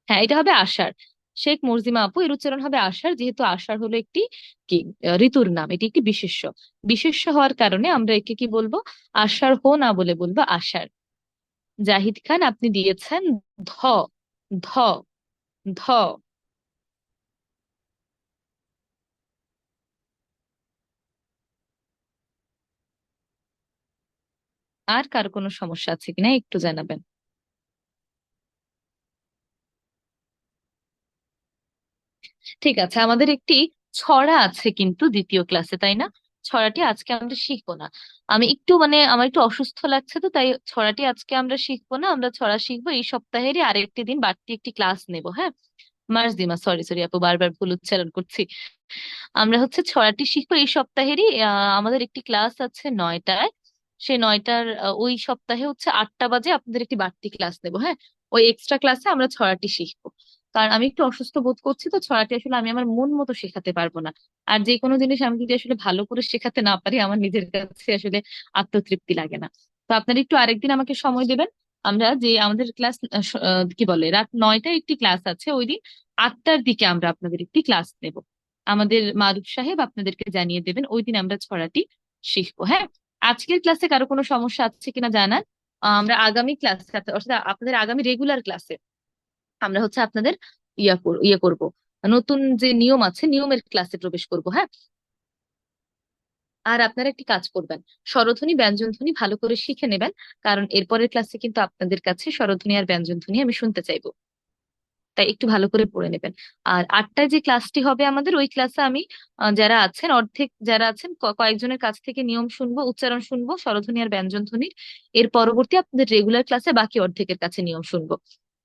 হ্যাঁ, এটা হবে আষাঢ়। শেখ মর্জিমা আপু, এর উচ্চারণ হবে আষাঢ়, যেহেতু আষাঢ় হলো একটি কি ঋতুর নাম, এটি একটি বিশেষ্য। বিশেষ্য হওয়ার কারণে আমরা একে কি বলবো? আষাঢ় না বলে বলবো আষাঢ়। জাহিদ খান, আপনি দিয়েছেন ধ। ধ। ধ। আর কার কোনো সমস্যা আছে কিনা একটু জানাবেন। ঠিক আছে, আমাদের একটি ছড়া আছে কিন্তু দ্বিতীয় ক্লাসে, তাই না? ছড়াটি আজকে আমরা শিখবো না। আমি একটু মানে আমার একটু অসুস্থ লাগছে, তো তাই ছড়াটি আজকে আমরা শিখবো না। আমরা ছড়া শিখবো এই সপ্তাহেরই আরেকটি দিন, বাড়তি একটি ক্লাস নেব, হ্যাঁ। মার্জিমা, সরি সরি আপু, বারবার ভুল উচ্চারণ করছি। আমরা হচ্ছে ছড়াটি শিখবো এই সপ্তাহেরই। আমাদের একটি ক্লাস আছে 9টায়। সেই 9টার ওই সপ্তাহে হচ্ছে 8টা বাজে আপনাদের একটি বাড়তি ক্লাস নেবো, হ্যাঁ। ওই এক্সট্রা ক্লাসে আমরা ছড়াটি শিখবো। কারণ আমি একটু অসুস্থ বোধ করছি, তো ছড়াটি আসলে আমি আমার মন মতো শেখাতে পারবো না। আর যে কোনো জিনিস আমি যদি আসলে ভালো করে শেখাতে না পারি, আমার নিজের কাছে আসলে আত্মতৃপ্তি লাগে না। তো আপনারা একটু আরেকদিন আমাকে সময় দেবেন। আমরা যে আমাদের ক্লাস কি বলে রাত 9টায় একটি ক্লাস আছে, ওই দিন 8টার দিকে আমরা আপনাদের একটি ক্লাস নেব। আমাদের মারুফ সাহেব আপনাদেরকে জানিয়ে দেবেন, ওই দিন আমরা ছড়াটি শিখবো, হ্যাঁ। আজকের ক্লাসে কারো কোনো সমস্যা আছে কিনা জানান। আমরা আগামী ক্লাসে, অর্থাৎ আপনাদের আগামী রেগুলার ক্লাসে আমরা হচ্ছে আপনাদের ইয়ে করব, নতুন যে নিয়ম আছে নিয়মের ক্লাসে প্রবেশ করব, হ্যাঁ। আর আপনারা একটি কাজ করবেন, স্বরধ্বনি ব্যঞ্জনধ্বনি ভালো করে শিখে নেবেন। কারণ এরপরের ক্লাসে কিন্তু আপনাদের কাছে স্বরধ্বনি আর ব্যঞ্জনধ্বনি আমি শুনতে চাইবো। তাই একটু ভালো করে পড়ে নেবেন। আর 8টায় যে ক্লাসটি হবে আমাদের, ওই ক্লাসে আমি যারা আছেন অর্ধেক যারা আছেন কয়েকজনের কাছ থেকে নিয়ম শুনবো, উচ্চারণ শুনবো স্বরধ্বনি আর ব্যঞ্জনধ্বনির। এর পরবর্তী আপনাদের রেগুলার ক্লাসে বাকি অর্ধেকের কাছে নিয়ম শুনবো।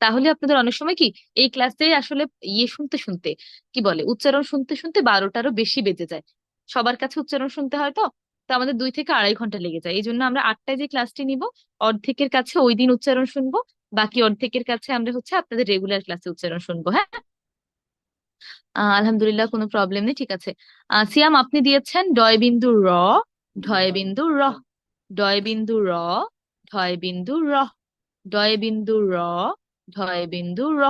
তাহলে আপনাদের অনেক সময় কি এই ক্লাসে আসলে ইয়ে শুনতে শুনতে কি বলে উচ্চারণ শুনতে শুনতে 12টারও বেশি বেজে যায়। সবার কাছে উচ্চারণ শুনতে হয় তো। তো আমাদের 2 থেকে আড়াই ঘন্টা লেগে যায়। এই জন্য আমরা 8টায় যে ক্লাসটি নিব, অর্ধেকের কাছে ওই দিন উচ্চারণ শুনবো, বাকি অর্ধেকের কাছে আমরা হচ্ছে আপনাদের রেগুলার ক্লাসে উচ্চারণ শুনবো, হ্যাঁ। আলহামদুলিল্লাহ, কোনো প্রবলেম নেই, ঠিক আছে। সিয়াম, আপনি দিয়েছেন ডয় বিন্দু র, ঢয় বিন্দু র, ডয় বিন্দু র, ঢয় বিন্দু র, ডয় বিন্দু র, ঢয় বিন্দু র।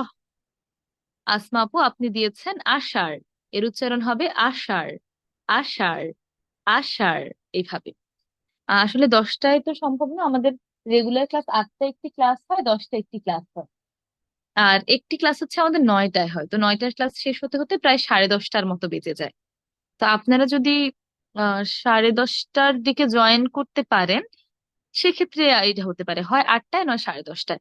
আসমা আপু, আপনি দিয়েছেন আষাঢ়, এর উচ্চারণ হবে আষাঢ়। আষাঢ়। আষাঢ়। এইভাবে। আসলে 10টায় তো সম্ভব না আমাদের, রেগুলার ক্লাস 8টায় একটি ক্লাস হয়, 10টায় একটি ক্লাস হয়। আর একটি ক্লাস হচ্ছে আমাদের 9টায় হয়, তো 9টার ক্লাস শেষ হতে হতে প্রায় 10:30টার মতো বেজে যায়। তো আপনারা যদি 10:30টার দিকে জয়েন করতে পারেন, সেক্ষেত্রে এটা হতে পারে হয় 8টায় নয় 10:30টায়।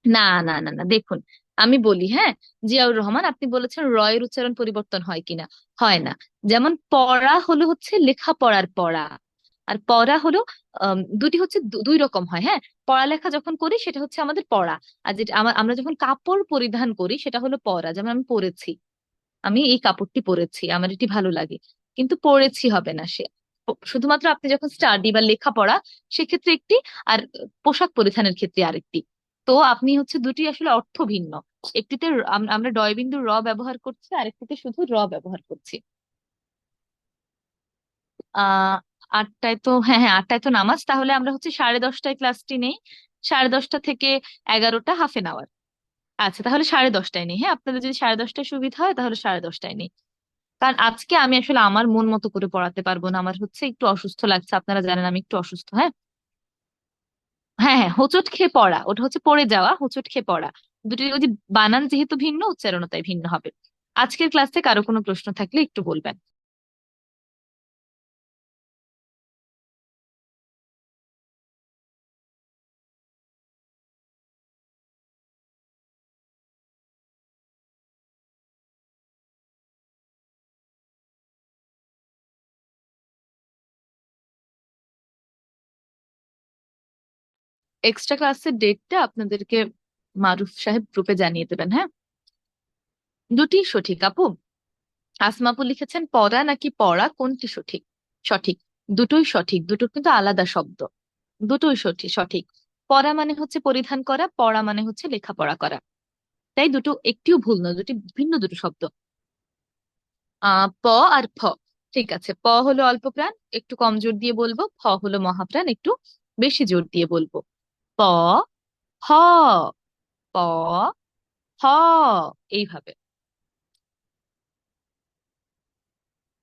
না না না না, দেখুন, আমি বলি, হ্যাঁ। জিয়াউর রহমান, আপনি বলেছেন রয়ের উচ্চারণ পরিবর্তন হয় কিনা। হয় না। যেমন পড়া হলো হচ্ছে লেখাপড়ার পড়া, আর পড়া হলো দুটি হচ্ছে দুই রকম হয়, হ্যাঁ। পড়ালেখা যখন করি সেটা হচ্ছে আমাদের পড়া। আর যেটা আমরা যখন কাপড় পরিধান করি সেটা হলো পরা। যেমন আমি পরেছি, আমি এই কাপড়টি পরেছি, আমার এটি ভালো লাগে। কিন্তু পড়েছি হবে না সে। শুধুমাত্র আপনি যখন স্টাডি বা লেখাপড়া, সেক্ষেত্রে একটি। আর পোশাক পরিধানের ক্ষেত্রে আরেকটি। তো আপনি হচ্ছে দুটি আসলে অর্থ ভিন্ন। একটিতে আমরা ডয়বিন্দু র ব্যবহার করছি, আরেকটিতে শুধু র ব্যবহার করছি। আহ 8টায় তো, হ্যাঁ হ্যাঁ, 8টায় তো নামাজ, তাহলে আমরা হচ্ছে 10:30টায় ক্লাসটি নেই। 10:30 থেকে 11টা, হাফ 1 আওয়ার। আচ্ছা, তাহলে 10:30টায় নেই, হ্যাঁ। আপনাদের যদি 10:30টায় সুবিধা হয় তাহলে 10:30টায় নেই। কারণ আজকে আমি আসলে আমার মন মতো করে পড়াতে পারবো না, আমার হচ্ছে একটু অসুস্থ লাগছে, আপনারা জানেন আমি একটু অসুস্থ, হ্যাঁ। হ্যাঁ হ্যাঁ, হোঁচট খেয়ে পড়া, ওটা হচ্ছে পড়ে যাওয়া, হোঁচট খেয়ে পড়া। দুটি ওই যে বানান যেহেতু ভিন্ন, উচ্চারণও তাই ভিন্ন হবে। আজকের ক্লাসে কারো কোনো প্রশ্ন থাকলে একটু বলবেন। এক্সট্রা ক্লাসের ডেটটা আপনাদেরকে মারুফ সাহেব গ্রুপে জানিয়ে দেবেন, হ্যাঁ? দুটি সঠিক আপু। আসমা আপু লিখেছেন পড়া নাকি পড়া, কোনটি সঠিক? সঠিক, দুটোই সঠিক, দুটো কিন্তু আলাদা শব্দ। দুটোই সঠিক সঠিক। পড়া মানে হচ্ছে পরিধান করা, পড়া মানে হচ্ছে লেখাপড়া করা। তাই দুটো একটিও ভুল নয়, দুটি ভিন্ন দুটো শব্দ। প আর ফ। ঠিক আছে, প হলো অল্প প্রাণ, একটু কম জোর দিয়ে বলবো। ফ হলো মহাপ্রাণ, একটু বেশি জোর দিয়ে বলবো। প, হ, প, হ, এইভাবে।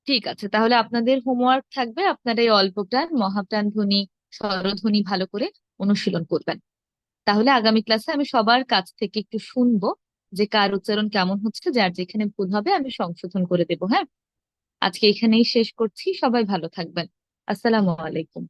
ঠিক আছে, তাহলে আপনাদের হোমওয়ার্ক থাকবে, আপনারা এই অল্প প্রাণ মহাপ্রাণ ধ্বনি স্বরধ্বনি ভালো করে অনুশীলন করবেন। তাহলে আগামী ক্লাসে আমি সবার কাছ থেকে একটু শুনবো যে কার উচ্চারণ কেমন হচ্ছে, যার যেখানে ভুল হবে আমি সংশোধন করে দেবো, হ্যাঁ? আজকে এখানেই শেষ করছি, সবাই ভালো থাকবেন। আসসালামু আলাইকুম।